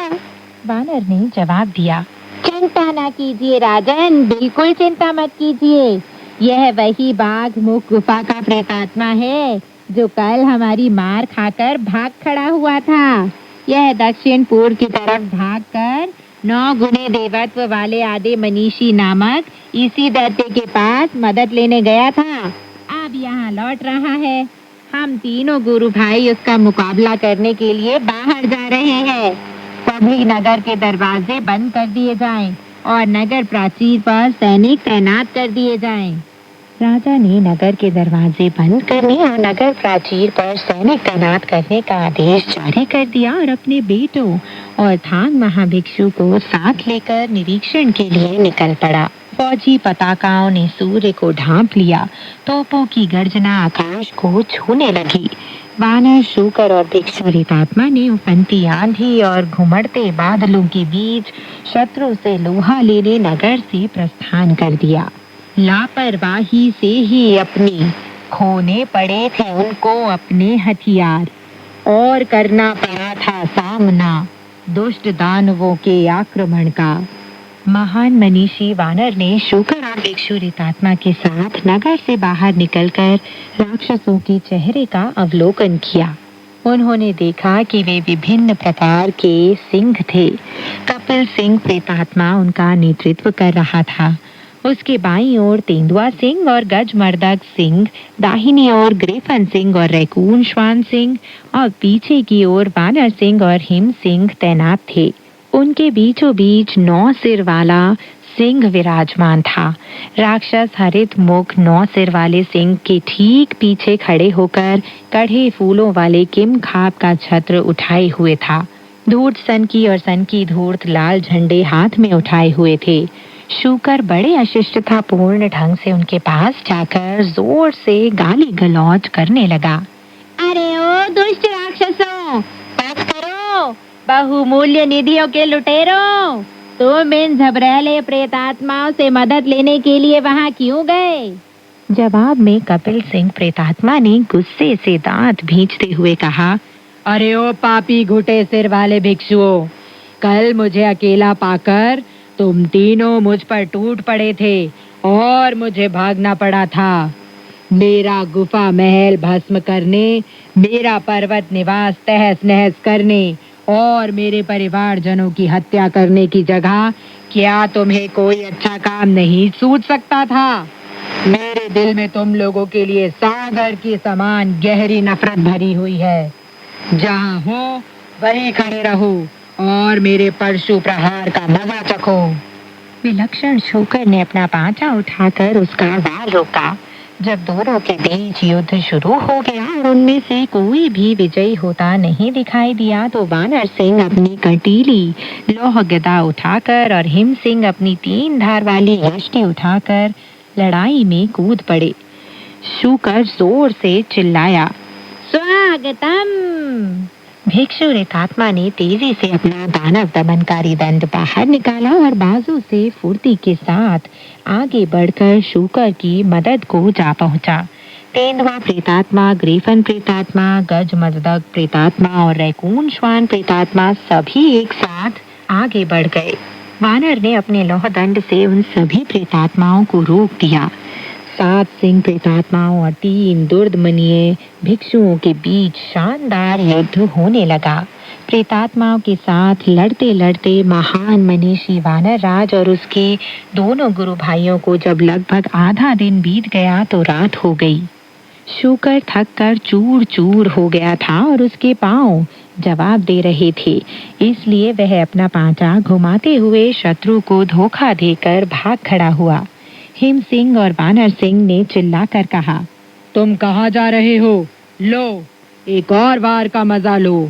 वानर ने जवाब दिया, चिंता ना कीजिए राजन, बिल्कुल चिंता मत कीजिए। यह वही बाघ मुख गुफा का प्रेतात्मा है जो कल हमारी मार खाकर भाग खड़ा हुआ था। यह दक्षिण पूर्व की तरफ भागकर 9 गुने देवत्व वाले आदि मनीषी नामक इसी दैत्य के पास मदद लेने गया था। अब यहाँ लौट रहा है। हम तीनों गुरु भाई उसका मुकाबला करने के लिए बाहर जा रहे हैं। सभी नगर के दरवाजे बंद कर दिए जाएं और नगर प्राचीर पर सैनिक तैनात कर दिए जाएं। राजा ने नगर के दरवाजे बंद करने और नगर प्राचीर पर सैनिक तैनात करने का आदेश जारी कर दिया और अपने बेटों और थांग महाभिक्षु को साथ लेकर निरीक्षण के लिए निकल पड़ा। फौजी पताकाओं ने सूर्य को ढांप लिया। तोपों की गर्जना आकाश को छूने लगी। वानर, शूकर और भिक्षु प्रेतात्मा ने उफनती आंधी और घुमड़ते बादलों के बीच शत्रु से लोहा लेने नगर से प्रस्थान कर दिया। लापरवाही से ही अपनी खोने पड़े थे उनको अपने हथियार और करना पड़ा था सामना दुष्ट दानवों के आक्रमण का। महान मनीषी वानर ने शूकर और भिक्षु प्रेतात्मा के साथ नगर से बाहर निकलकर राक्षसों के चेहरे का अवलोकन किया। उन्होंने देखा कि वे विभिन्न प्रकार के सिंह थे। कपिल सिंह प्रेतात्मा उनका नेतृत्व कर रहा था। उसके बाईं ओर तेंदुआ सिंह और गजमर्दक सिंह, दाहिनी ओर ग्रेफन सिंह और रैकून श्वान सिंह और पीछे की ओर वानर सिंह और हिम सिंह तैनात थे। उनके बीचों बीच 9 सिर वाला सिंह विराजमान था। राक्षस हरित मुख 9 सिर वाले सिंह के ठीक पीछे खड़े होकर कढ़े फूलों वाले किम खाप का छत्र उठाए हुए था। धूर्त सन की और सन की धूर्त लाल झंडे हाथ में उठाए हुए थे। शूकर बड़े अशिष्टतापूर्ण ढंग से उनके पास जाकर जोर से गाली गलौज करने लगा। अरे ओ दुष्ट राक्षसों, बस करो, बहुमूल्य निधियों के लुटेरों, तुम इन झबरेले प्रेतात्माओं से मदद लेने के लिए वहाँ क्यों गए? जवाब में कपिल सिंह प्रेतात्मा ने गुस्से से दांत भींचते हुए कहा, अरे ओ पापी घुटे सिर वाले भिक्षुओं, कल मुझे अकेला पाकर तुम तीनों मुझ पर टूट पड़े थे और मुझे भागना पड़ा था। मेरा गुफा महल भस्म करने, मेरा पर्वत निवास तहस नहस करने और मेरे परिवार जनों की हत्या करने की जगह क्या तुम्हें कोई अच्छा काम नहीं सूझ सकता था? मेरे दिल में तुम लोगों के लिए सागर के समान गहरी नफरत भरी हुई है। जहाँ हो वहीं खड़े रहो और मेरे परशु प्रहार का मजा चखो। विलक्षण शूकर ने अपना पांचा उठाकर उसका वार रोका। जब दोनों के बीच युद्ध शुरू हो गया और उनमें से कोई भी विजयी होता नहीं दिखाई दिया तो वानर सिंह अपनी कटीली लौह गदा उठाकर और हिम सिंह अपनी 3 धार वाली यष्टि उठाकर लड़ाई में कूद पड़े। शूकर जोर से चिल्लाया, स्वागतम। भिक्षु रेतात्मा ने तेजी से अपना दानव दमनकारी दंड बाहर निकाला और बाजू से फुर्ती के साथ आगे बढ़कर शूकर की मदद को जा पहुंचा। तेंदुआ प्रेतात्मा, ग्रीफन प्रेतात्मा, गज मददक प्रेतात्मा और रैकून श्वान प्रेतात्मा सभी एक साथ आगे बढ़ गए। वानर ने अपने लौह दंड से उन सभी प्रेतात्माओं को रोक दिया। 7 सिंह प्रेतात्माओं और 3 दुर्दमनीय भिक्षुओं के बीच शानदार युद्ध होने लगा। प्रेतात्माओं के साथ लड़ते लड़ते महान मनीषी वानर राज और उसके दोनों गुरु भाइयों को जब लगभग आधा दिन बीत गया तो रात हो गई। शूकर थक कर चूर चूर हो गया था और उसके पांव जवाब दे रहे थे, इसलिए वह अपना पांचा घुमाते हुए शत्रु को धोखा देकर भाग खड़ा हुआ। हिम सिंह और वानर सिंह ने चिल्लाकर कहा, तुम कहाँ जा रहे हो? लो, एक और वार का मजा लो।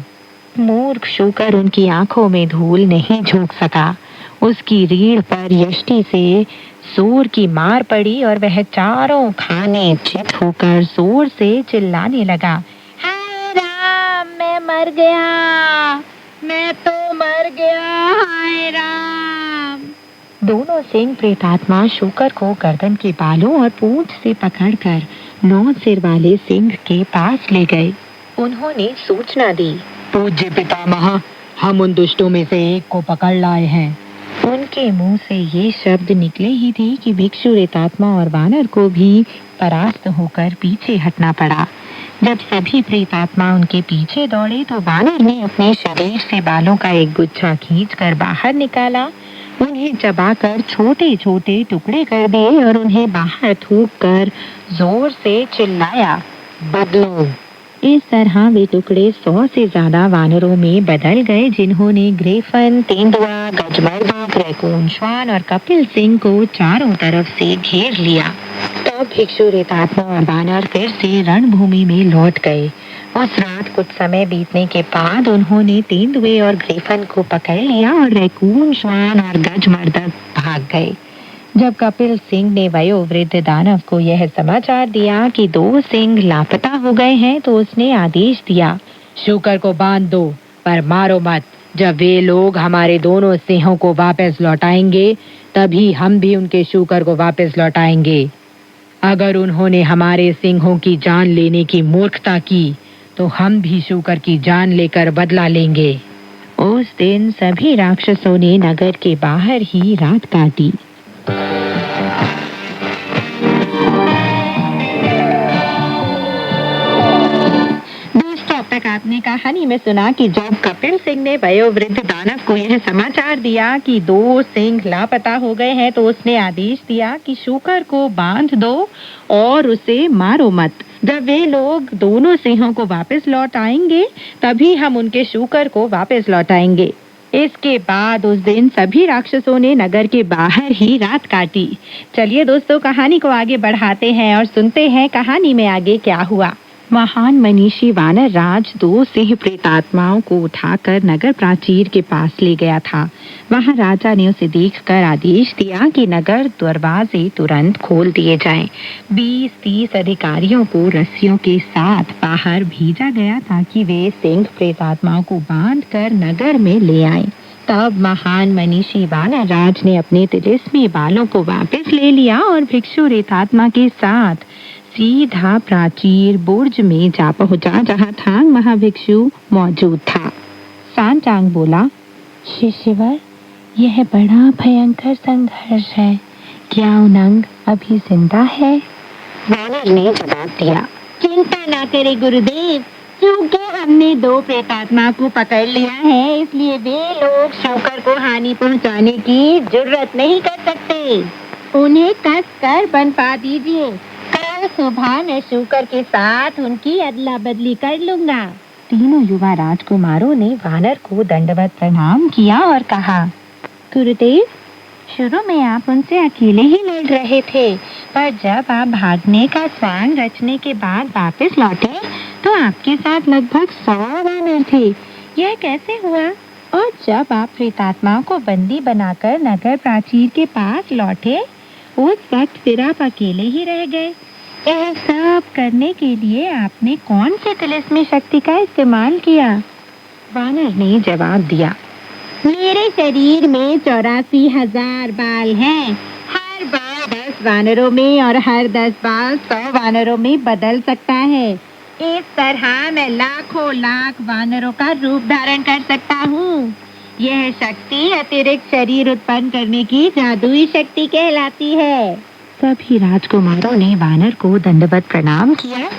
मूर्ख शूकर उनकी आंखों में धूल नहीं झोंक सका। उसकी रीढ़ पर यष्टि से जोर की मार पड़ी और वह चारों खाने चित होकर जोर से चिल्लाने लगा, हाय राम, मैं मर गया, मैं तो मर गया, हाय राम। दोनों सिंह प्रेतात्मा शूकर को गर्दन के बालों और पूंछ से पकड़कर 9 सिर वाले सिंह के पास ले गए। उन्होंने सूचना दी, पूज्य पितामह, हम उन दुष्टों में से एक को पकड़ लाए हैं। उनके मुंह से ये शब्द निकले ही थे कि भिक्षु रेतात्मा और वानर को भी परास्त होकर पीछे हटना पड़ा। जब सभी प्रेतात्मा उनके पीछे दौड़े तो वानर ने अपने शरीर से बालों का एक गुच्छा खींचकर बाहर निकाला, उन्हें चबाकर छोटे छोटे टुकड़े कर दिए और उन्हें बाहर थूक कर जोर से चिल्लाया, बदलो। इस तरह वे टुकड़े 100 से ज्यादा वानरों में बदल गए, जिन्होंने ग्रेफन, तेंदुआ, गजमर्दक, रैकून श्वान और कपिल सिंह को चारों तरफ से घेर लिया। तब भिक्षु रेतात्मा और वानर फिर से रणभूमि में लौट गए। उस रात कुछ समय बीतने के बाद उन्होंने तेंदुए और ग्रेफन को पकड़ लिया और रैकून श्वान और गजमर्दक भाग गए। जब कपिल सिंह ने वयोवृद्ध दानव को यह समाचार दिया कि 2 सिंह लापता हो गए हैं तो उसने आदेश दिया, शूकर को बांध दो, पर मारो मत। जब वे लोग हमारे दोनों सिंहों को वापस लौटाएंगे तभी हम भी उनके शूकर को वापस लौटाएंगे। अगर उन्होंने हमारे सिंहों की जान लेने की मूर्खता की तो हम भी शूकर की जान लेकर बदला लेंगे। उस दिन सभी राक्षसों ने नगर के बाहर ही रात काटी। दोस्तों, अब तक आपने कहानी में सुना कि जब कपिल सिंह ने वयोवृद्ध दानव को यह समाचार दिया कि 2 सिंह लापता हो गए हैं तो उसने आदेश दिया कि शूकर को बांध दो और उसे मारो मत। जब वे लोग दोनों सिंहों को वापस लौट आएंगे तभी हम उनके शूकर को वापस लौटाएंगे। इसके बाद उस दिन सभी राक्षसों ने नगर के बाहर ही रात काटी। चलिए दोस्तों, कहानी को आगे बढ़ाते हैं और सुनते हैं कहानी में आगे क्या हुआ। महान मनीषी वानर राज 2 सिंह प्रेतात्माओं को उठाकर नगर प्राचीर के पास ले गया था। वहां राजा ने उसे देखकर आदेश दिया कि नगर दरवाजे तुरंत खोल दिए जाएं। 20-30 अधिकारियों को रस्सियों के साथ बाहर भेजा गया ताकि वे सिंह प्रेतात्माओं को बांधकर नगर में ले आएं। तब महान मनीषी वानर राज ने अपने तिलिस्मी बालों को वापस ले लिया और भिक्षु रेतात्मा के साथ सीधा प्राचीर बुर्ज में जा पहुंचा जहां थांग महाभिक्षु मौजूद था। सांचांग बोला, शिष्यवर, यह बड़ा भयंकर संघर्ष है, क्या उनंग अभी जिंदा है? वानर ने जवाब दिया, चिंता ना करे गुरुदेव, क्योंकि हमने 2 प्रेतात्मा को पकड़ लिया है, इसलिए वे लोग शूकर को हानि पहुंचाने की जुर्रत नहीं कर सकते। उन्हें कस कर बनवा दीजिए। कल सुबह मैं शूकर के साथ उनकी अदला बदली कर लूंगा। तीनों युवा राजकुमारों ने वानर को दंडवत प्रणाम किया और कहा, गुरुदेव, शुरू में आप उनसे अकेले ही लड़ रहे थे, पर जब आप भागने का स्वांग रचने के बाद वापस लौटे तो आपके साथ लगभग 100 वानर थे। यह कैसे हुआ? और जब आप प्रेतात्माओं को बंदी बनाकर नगर प्राचीर के पास लौटे, उस वक्त फिर आप अकेले ही रह गए। यह सब करने के लिए आपने कौन सी तिलिस्मी शक्ति का इस्तेमाल किया? वानर ने जवाब दिया, मेरे शरीर में 84,000 बाल हैं। हर बाल 10 वानरों में और हर 10 बाल 100 वानरों में बदल सकता है। इस तरह मैं लाखों लाख वानरों का रूप धारण कर सकता हूँ। यह शक्ति अतिरिक्त शरीर उत्पन्न करने की जादुई शक्ति कहलाती है। सभी राजकुमारों ने वानर को दंडवत प्रणाम किया।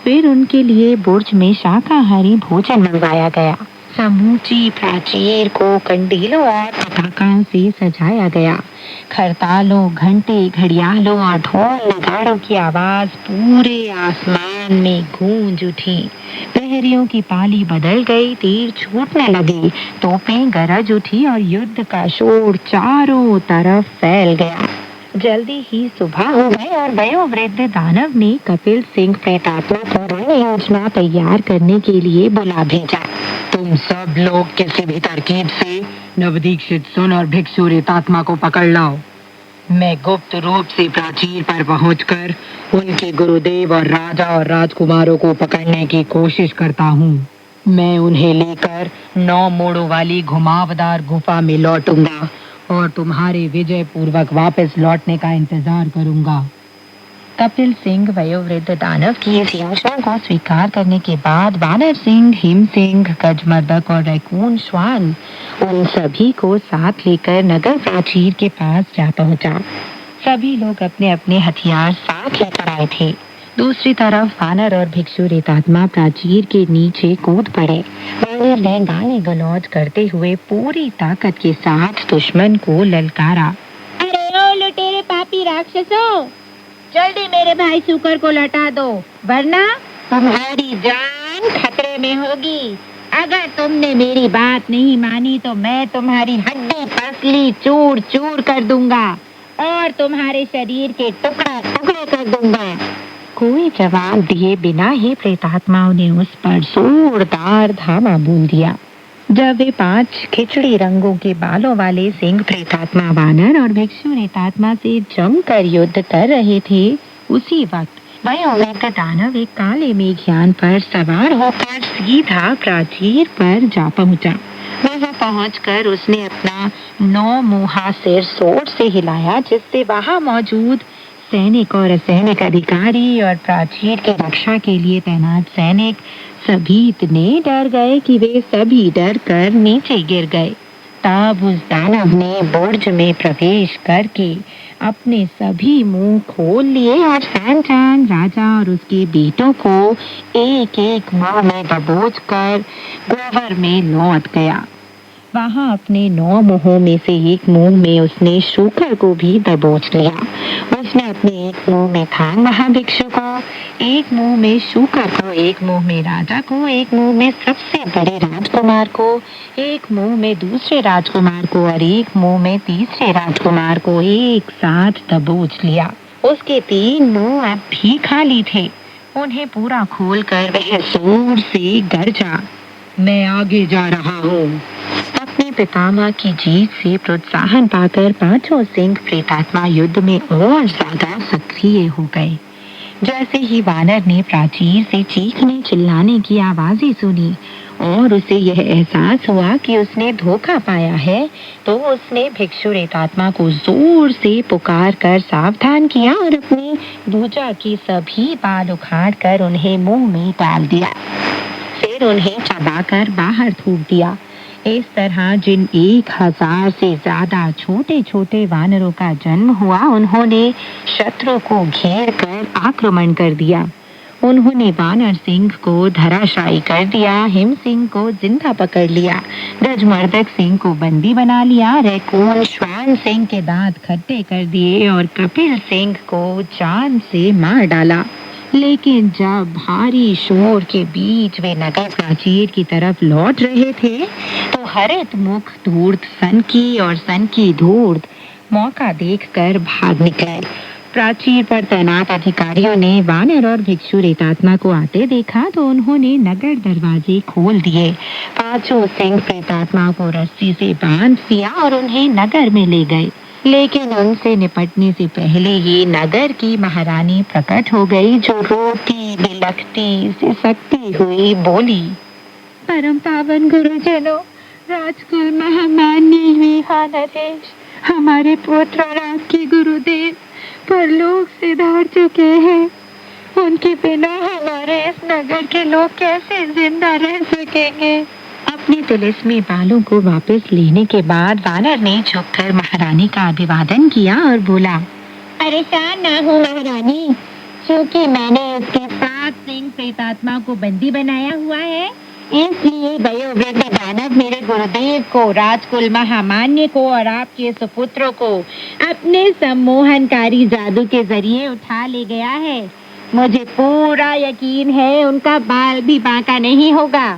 फिर उनके लिए बुर्ज में शाकाहारी भोजन मंगवाया गया। समूची प्राचीर को कंडीलों और पताकाओं से सजाया गया। खरतालों, घंटे, घड़ियालों और ढोल नगाड़ों की आवाज पूरे आसमान में गूंज उठी। प्रहरियों की पाली बदल गई, तीर छूटने लगे, तोपें गरज उठी और युद्ध का शोर चारों तरफ फैल गया। जल्दी ही सुबह हो गई और वयोवृद्ध दानव ने कपिल सिंह प्रेतात्मा को रण योजना तैयार करने के लिए बुला भेजा। तुम सब लोग किसी भी तरकीब से नवदीक्षित सुन और भिक्षु रेतात्मा को पकड़ लाओ। मैं गुप्त रूप से प्राचीर पर पहुंचकर उनके गुरुदेव और राजा और राजकुमारों को पकड़ने की कोशिश करता हूँ। मैं उन्हें लेकर 9 मोड़ों वाली घुमावदार गुफा में लौटूंगा और तुम्हारे विजय पूर्वक वापस लौटने का इंतजार करूंगा। कपिल सिंह वयोवृद्ध दानव की इस योजना को स्वीकार करने के बाद वानर सिंह, हिम सिंह, गजमर्दक और रैकून श्वान उन सभी को साथ लेकर नगर प्राचीर के पास जा पहुंचा। सभी लोग अपने अपने हथियार साथ लेकर आए थे। दूसरी तरफ वानर और भिक्षु रेतात्मा प्राचीर के नीचे कूद पड़े। वानर ने गाली गलौज करते हुए पूरी ताकत के साथ दुश्मन को ललकारा, अरे ओ लुटेरे पापी राक्षसों, जल्दी मेरे भाई सूकर को लौटा दो, वरना तुम्हारी जान खतरे में होगी। अगर तुमने मेरी बात नहीं मानी तो मैं तुम्हारी हड्डी पसली चूर चूर कर दूंगा और तुम्हारे शरीर के टुकड़े टुकड़े कर दूंगा। कोई जवाब दिए बिना ही प्रेतात्माओं ने उस पर जोरदार धावा बोल दिया। जब वे 5 खिचड़ी रंगों के बालों वाले सिंह प्रेतात्मा वानर और भिक्षु रेतात्मा से जमकर युद्ध कर रहे थे, उसी वक्त वयोवृद्ध दानव एक काले मेघयान पर सवार होकर सीधा प्राचीर पर जा पहुंचा। वहां पहुंचकर उसने अपना 9 मुहा सिर सोट से हिलाया, जिससे वहां मौजूद सैनिक और असैनिक अधिकारी और प्राचीर की रक्षा के लिए तैनात सैनिक सभी इतने डर गए कि वे सभी डर कर नीचे गिर गए। तब उस दानव ने बुर्ज में प्रवेश करके अपने सभी मुंह खोल लिए और सैनचांग राजा और उसके बेटों को एक एक मुंह में दबोच कर गोबर में लौट गया। वहां अपने 9 मुंहों में से एक मुंह में उसने शूकर को भी दबोच लिया। उसने अपने एक मुंह में थांग महाभिक्षु को, एक मुंह में शूकर को, एक मुंह में राजा को, एक मुंह में सबसे बड़े राजकुमार को, एक मुंह में दूसरे राजकुमार को और एक मुंह में तीसरे राजकुमार को एक साथ दबोच लिया। उसके 3 मुंह अब भी खाली थे। उन्हें पूरा खोलकर वह जोर से गरजा, मैं आगे जा रहा हूँ। अपने पितामह की जीत से प्रोत्साहन पाकर 5 सिंह प्रेतात्मा युद्ध में और ज्यादा सक्रिय हो गए। जैसे ही वानर ने प्राचीर से चीखने चिल्लाने की आवाजें सुनी और उसे यह एहसास हुआ कि उसने धोखा पाया है, तो उसने भिक्षु रेतात्मा को जोर से पुकार कर सावधान किया और अपनी भुजा के सभी बाल उखाड़ कर उन्हें मुंह में डाल दिया। फिर उन्हें चबाकर बाहर थूक दिया। इस तरह जिन 1000 से ज्यादा छोटे छोटे वानरों का जन्म हुआ, उन्होंने शत्रु को घेर कर आक्रमण कर दिया। उन्होंने वानर सिंह को धराशायी कर दिया, हिम सिंह को जिंदा पकड़ लिया, गजमर्दक सिंह को बंदी बना लिया, रैकून श्वान सिंह के दांत खट्टे कर दिए और कपिल सिंह को जान से मार डाला। लेकिन जब भारी शोर के बीच वे नगर प्राचीर की तरफ लौट रहे थे तो हरित मुख धूर्त सन की धूर्त मौका देखकर भाग निकले। प्राचीर पर तैनात अधिकारियों ने वानर और भिक्षु रेतात्मा को आते देखा तो उन्होंने नगर दरवाजे खोल दिए। पांचों सिंह प्रेतात्मा को रस्सी से बांध दिया और उन्हें नगर में ले गए। लेकिन उनसे निपटने से पहले ही नगर की महारानी प्रकट हो गई, जो रोती बिलखती सिसकती हुई बोली, परम पावन गुरुजनों, राजकुल महामान्य विहा नरेश, हमारे पुत्र और आपके गुरुदेव परलोक से धार चुके हैं। उनके बिना हमारे इस नगर के लोग कैसे जिंदा रह सकेंगे। अपने तिलिस्मी बालों को वापस लेने के बाद वानर ने झुककर महारानी का अभिवादन किया और बोला, परेशान ना हो महारानी, क्योंकि मैंने उसके 7 सिंह प्रेतात्मा को बंदी बनाया हुआ है, इसलिए वयोवृद्ध दानव मेरे गुरुदेव को, राजकुल महामान्य को और आपके सुपुत्रों को अपने सम्मोहनकारी जादू के जरिए उठा ले गया है। मुझे पूरा यकीन है उनका बाल भी बांका नहीं होगा।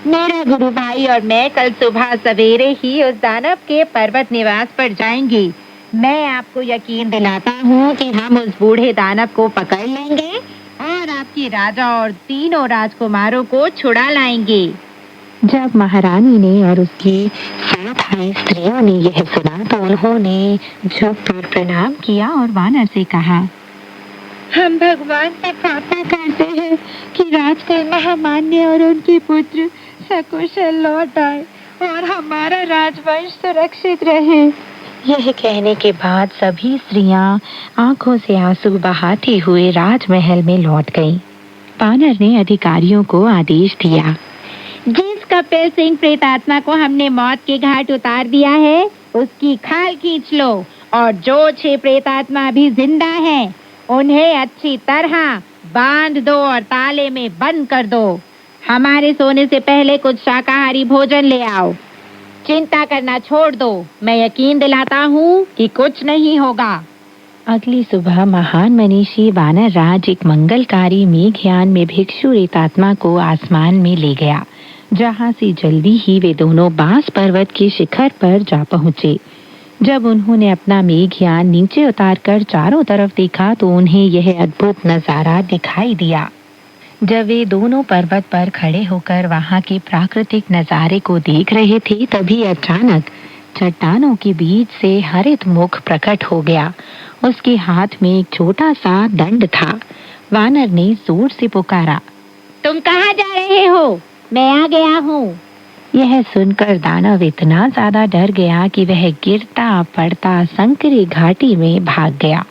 मेरा गुरु भाई और मैं कल सुबह सवेरे ही उस दानव के पर्वत निवास पर जाएंगे। मैं आपको यकीन दिलाता हूँ कि हम उस बूढ़े दानव को पकड़ लेंगे और आपके राजा और तीनों राजकुमारों को छुड़ा लाएंगे। जब महारानी ने और उसकी 7 भाई स्त्रियों ने यह सुना तो उन्होंने झुककर प्रणाम किया और वानर से कहा, हम भगवान से प्रार्थना करते हैं कि राजकुल महामान्य और उनके पुत्र सकुशल लौट आए और हमारा राजवंश सुरक्षित रहे। यह कहने के बाद सभी स्त्रियां आंखों से आंसू बहाते हुए राजमहल में लौट गईं। वानर ने अधिकारियों को आदेश दिया, जिस कपिल सिंह प्रेतात्मा को हमने मौत के घाट उतार दिया है, उसकी खाल खींच लो और जो 6 प्रेतात्मा अभी जिंदा हैं, उन्हें अच्छी तरह बांध दो और ताले में बंद कर दो। हमारे सोने से पहले कुछ शाकाहारी भोजन ले आओ। चिंता करना छोड़ दो, मैं यकीन दिलाता हूँ कि कुछ नहीं होगा। अगली सुबह महान मनीषी वानर राज एक मंगलकारी मेघयान में भिक्षु रेतात्मा को आसमान में ले गया, जहाँ से जल्दी ही वे दोनों बांस पर्वत के शिखर पर जा पहुँचे। जब उन्होंने अपना मेघयान नीचे उतारकर चारों तरफ देखा तो उन्हें यह अद्भुत नजारा दिखाई दिया। जब वे दोनों पर्वत पर खड़े होकर वहां के प्राकृतिक नजारे को देख रहे थे, तभी अचानक चट्टानों के बीच से हरित मुख प्रकट हो गया। उसके हाथ में एक छोटा सा दंड था। वानर ने जोर से पुकारा, तुम कहाँ जा रहे हो? मैं आ गया हूँ। यह सुनकर दानव इतना ज्यादा डर गया कि वह गिरता पड़ता संकरी घाटी में भाग गया।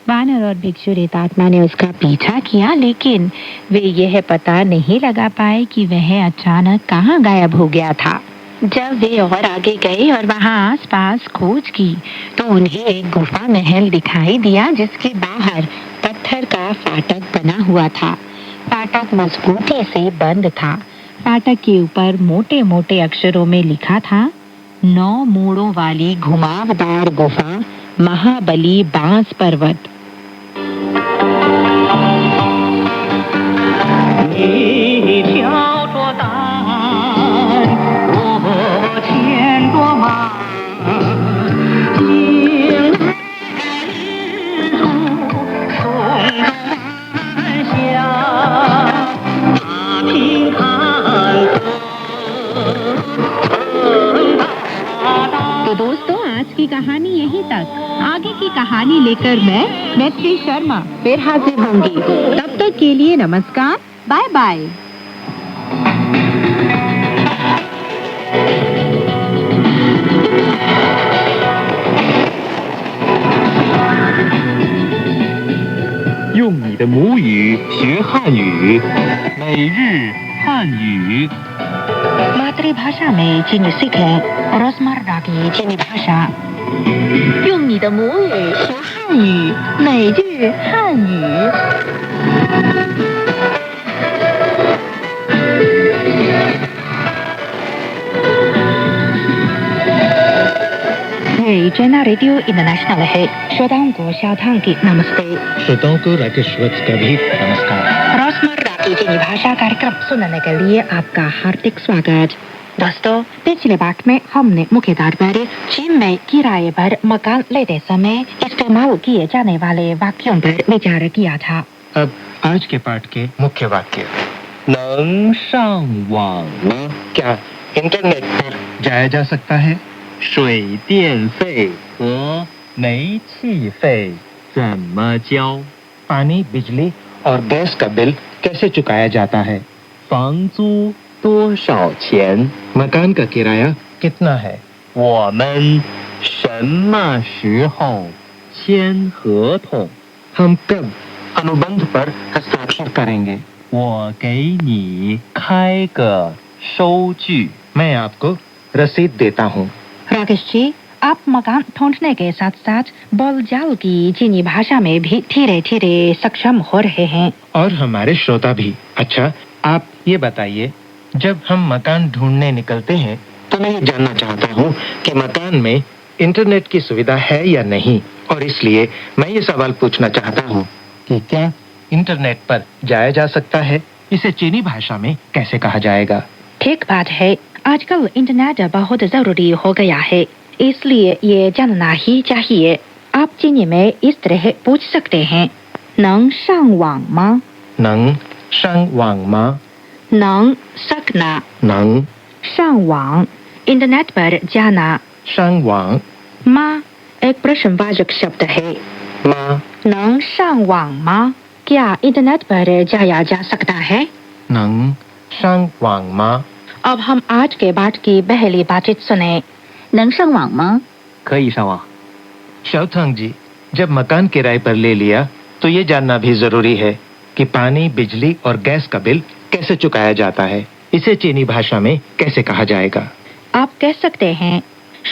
वानर और भिक्षु रेतात्मा ने उसका पीछा किया, लेकिन वे यह पता नहीं लगा पाए कि वह अचानक कहाँ गायब हो गया था। जब वे और आगे गए और वहाँ आसपास खोज की तो उन्हें एक गुफा महल दिखाई दिया, जिसके बाहर पत्थर का फाटक बना हुआ था। फाटक मजबूती से बंद था। फाटक के ऊपर मोटे मोटे अक्षरों में लिखा था, 9 मोड़ों वाली घुमावदार गुफा, महाबली बांस पर्वत। तो दोस्तों, आज की कहानी यहीं तक। आगे की कहानी लेकर मैं मैत्री शर्मा फिर हाजिर होंगी। तब तक के लिए नमस्कार, बाय बाय।用你的母语学汉语，每日汉语。 मातृभाषा में चीनी सीखें, रोजमर्रा की चीनी भाषा। 用你的母语学汉语，每日汉语。每 चाइना रेडियो इंटरनेशनल है। श्रोताओं को शाओथांग की नमस्ते। श्रोताओं को राकेश वत्स का भी नमस्कार। रोजमर्रा की चीनी भाषा कार्यक्रम सुनने के लिए आपका हार्दिक स्वागत। दोस्तों, पिछले पाठ में हमने मुख्य तौर पर चीन में किराए पर मकान लेते समय इस्तेमाल किए जाने वाले वाक्यों पर विचार किया था। अब आज के पाठ के मुख्य वाक्य। 能上网吗？ क्या इंटरनेट पर जाया जा सकता है? 水电费和煤气费怎么交？ पानी, बिजली और गैस का बिल कैसे चुकाया जाता है? 房租多少钱？ मकान का किराया कितना है? 我们什么时候签合同？ हम कब अनुबंध पर हस्ताक्षर करेंगे? 我给你开个收据。 मैं आपको रसीद देता हूँ। राकेश जी, आप मकान ढूंढने के साथ साथ बोलचाल की चीनी भाषा में भी धीरे धीरे सक्षम हो रहे हैं। और हमारे श्रोता भी। अच्छा, आप ये बताइए, जब हम मकान ढूंढने निकलते हैं तो मैं ये जानना चाहता हूँ कि मकान में इंटरनेट की सुविधा है या नहीं, और इसलिए मैं ये सवाल पूछना चाहता हूँ कि क्या इंटरनेट पर जाया जा सकता है? इसे चीनी भाषा में कैसे कहा जाएगा? ठीक बात है, आजकल इंटरनेट बहुत जरूरी हो गया है, इसलिए ये जानना ही चाहिए। आप चीनी में इस तरह पूछ सकते हैं, 能上网吗? नंग शंग वांग मा। 能 सकना, नंग 上网 इंटरनेट पर जाना, शंग वांग 吗 एक प्रश्नवाचक शब्द है। मा। 能上网吗? क्या इंटरनेट पर जाया जा सकता है? नंग शंग वांग मा। अब हम आज के पाठ की पहली बातचीत सुने। 能上网吗? 可以上网。 शाओथांग जी, जब मकान किराए पर ले लिया तो ये जानना भी जरूरी है कि पानी, बिजली और गैस का बिल कैसे चुकाया जाता है। इसे चीनी भाषा में कैसे कहा जाएगा? आप कह सकते हैं,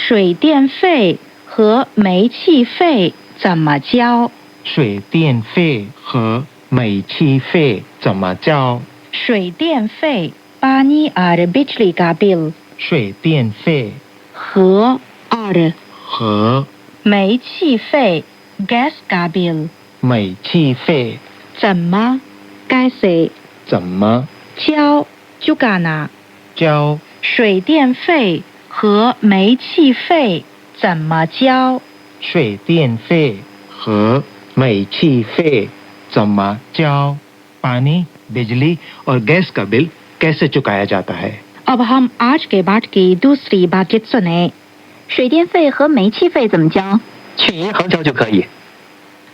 水电费和煤气费怎么交? 水电费和煤气费怎么交? 水电费 पानी और बिजली का बिल, 水电费 和 और 和 煤气费 गैस का बिल, 煤气费怎么 कैसे 怎么 交 चुकाना, 交? 水电费和煤气费怎么交? 水电费和煤气费怎么交? पानी, बिजली और गैस का बिल कैसे चुकाया जाता है? अब हम आज के पाठ की दूसरी बातचीत सुने। 水电费和煤气费怎么交? 去银行交就可以。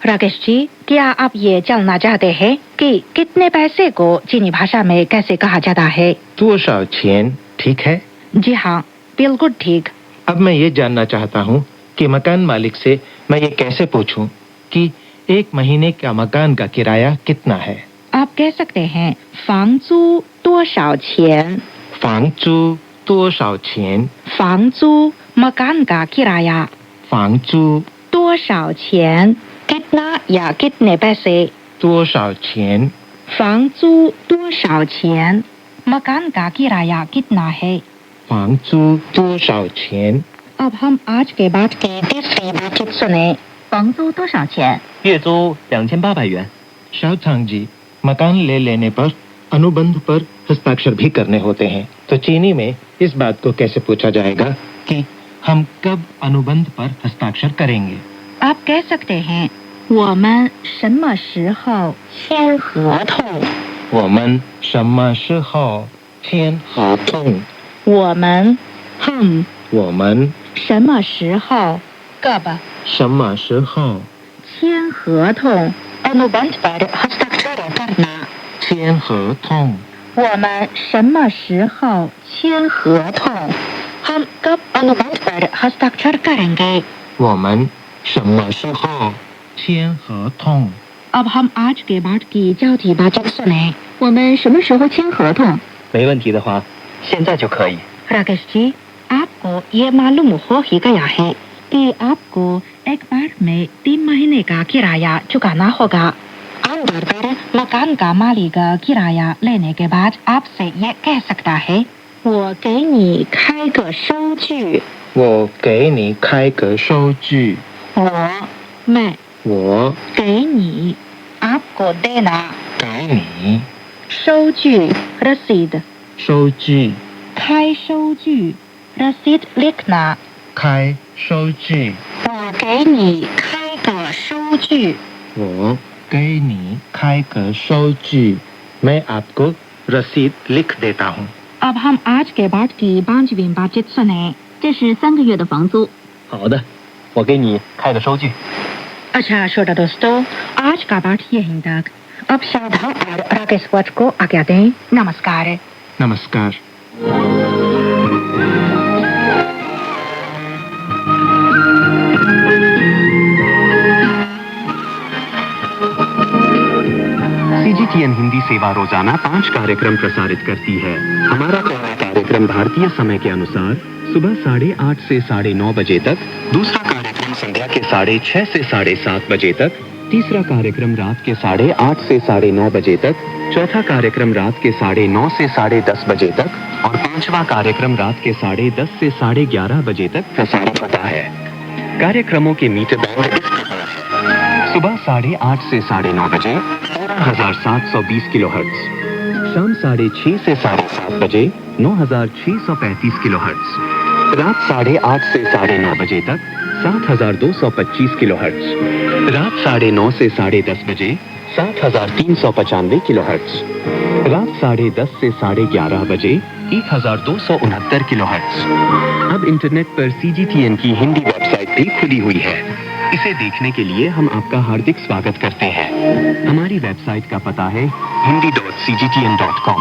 राकेश जी, क्या आप ये जानना चाहते हैं कि कितने पैसे को चीनी भाषा में कैसे कहा जाता है? 多少钱 ठीक है? जी हाँ, बिल्कुल ठीक। अब मैं ये जानना चाहता हूँ कि मकान मालिक से मैं ये कैसे पूछूं कि एक महीने का मकान का किराया कितना है? आप कह सकते हैं, 房租多少钱? 房租多少钱? 房租 मकान का किराया, 房租多少钱 कितना या कितने पैसे, 多少钱? 房租多少钱 मकान का किराया कितना है? 房租多少钱? अब हम आज के बाद की तीसरी बातचीत सुने। 房租多少钱? 月租2800元。 शाओथांग जी, मकान ले लेने पर अनुबंध पर हस्ताक्षर भी करने होते हैं, तो चीनी में इस बात को कैसे पूछा जाएगा कि हम कब अनुबंध पर हस्ताक्षर करेंगे? आप कह सकते हैं, 我们什么时候签合同? 我们什么时候签合同? 我们 हम 我们什么时候 कब 什么时候签合同 अनुबंध पर हस्ताक्षर करना. 签合同? 我们什么时候签合同? हम कब अनुबंध पर हस्ताक्षर करेंगे? 我们什么时候签合同? अब हम आज के बाद की चौथी बातचीत सुने। 我们什么时候签合同? 没问题的话，现在就可以。 राकेश जी, आपको ये मालूम हो ही गया है कि आपको एक बार में 3 महीने का किराया चुकाना होगा। आमतौर पर मकान का मालिक किराया लेने के बाद आपसे ये कह सकता है, 我给你开个收据。我给你开个收据。मैं 我给你 आपको देना 给你收据 रसीद 收据。开收据 रसीद लिखना 开收据。我给你开个收据我给你开个收据。मैं आपको रसीद लिख देता हूँ。 अब हम आज के पाठ की 5वीं बातचीत सुने 这是3个月的房租好的，我给你开个收据。 अच्छा छोटा दोस्तों आज का पाठ यहीं तक अब श्रद्धा और राकेश वच को आज्ञा दें नमस्कार नमस्कार। सीजीटीएन हिंदी सेवा रोजाना 5 कार्यक्रम प्रसारित करती है। हमारा पहला कार्यक्रम भारतीय समय के अनुसार सुबह 8:30 से 9:30 बजे तक, दूसरा कार्यक्रम संध्या के 6:30 से 7:30 बजे तक, तीसरा कार्यक्रम रात के 8:30 से 9:30 बजे तक, चौथा कार्यक्रम रात के 9:30 से 10:30 बजे तक और पांचवा कार्यक्रम रात के 10:30 से 11:30 बजे तक प्रसारित होता है। कार्यक्रमों के मीटर बैंड इस प्रकार है: सुबह 8:30 से 9:30 बजे 13,720 किलोहर्ट्ज, शाम 6:30 से 7:30 बजे 9,635 किलोहर्ट्ज, रात 8:30 से 9:30 बजे तक 7,225 किलोहर्ट्ज, रात 9:30 से 10:30 बजे 7,395 किलोहर्ट्ज, रात 10:30 से 11:30 बजे 1,269 किलोहर्ट्ज। अब इंटरनेट पर सीजीटीएन की हिंदी वेबसाइट भी खुली हुई है। इसे देखने के लिए हम आपका हार्दिक स्वागत करते हैं। हमारी वेबसाइट का पता है hindi.cgtn.com।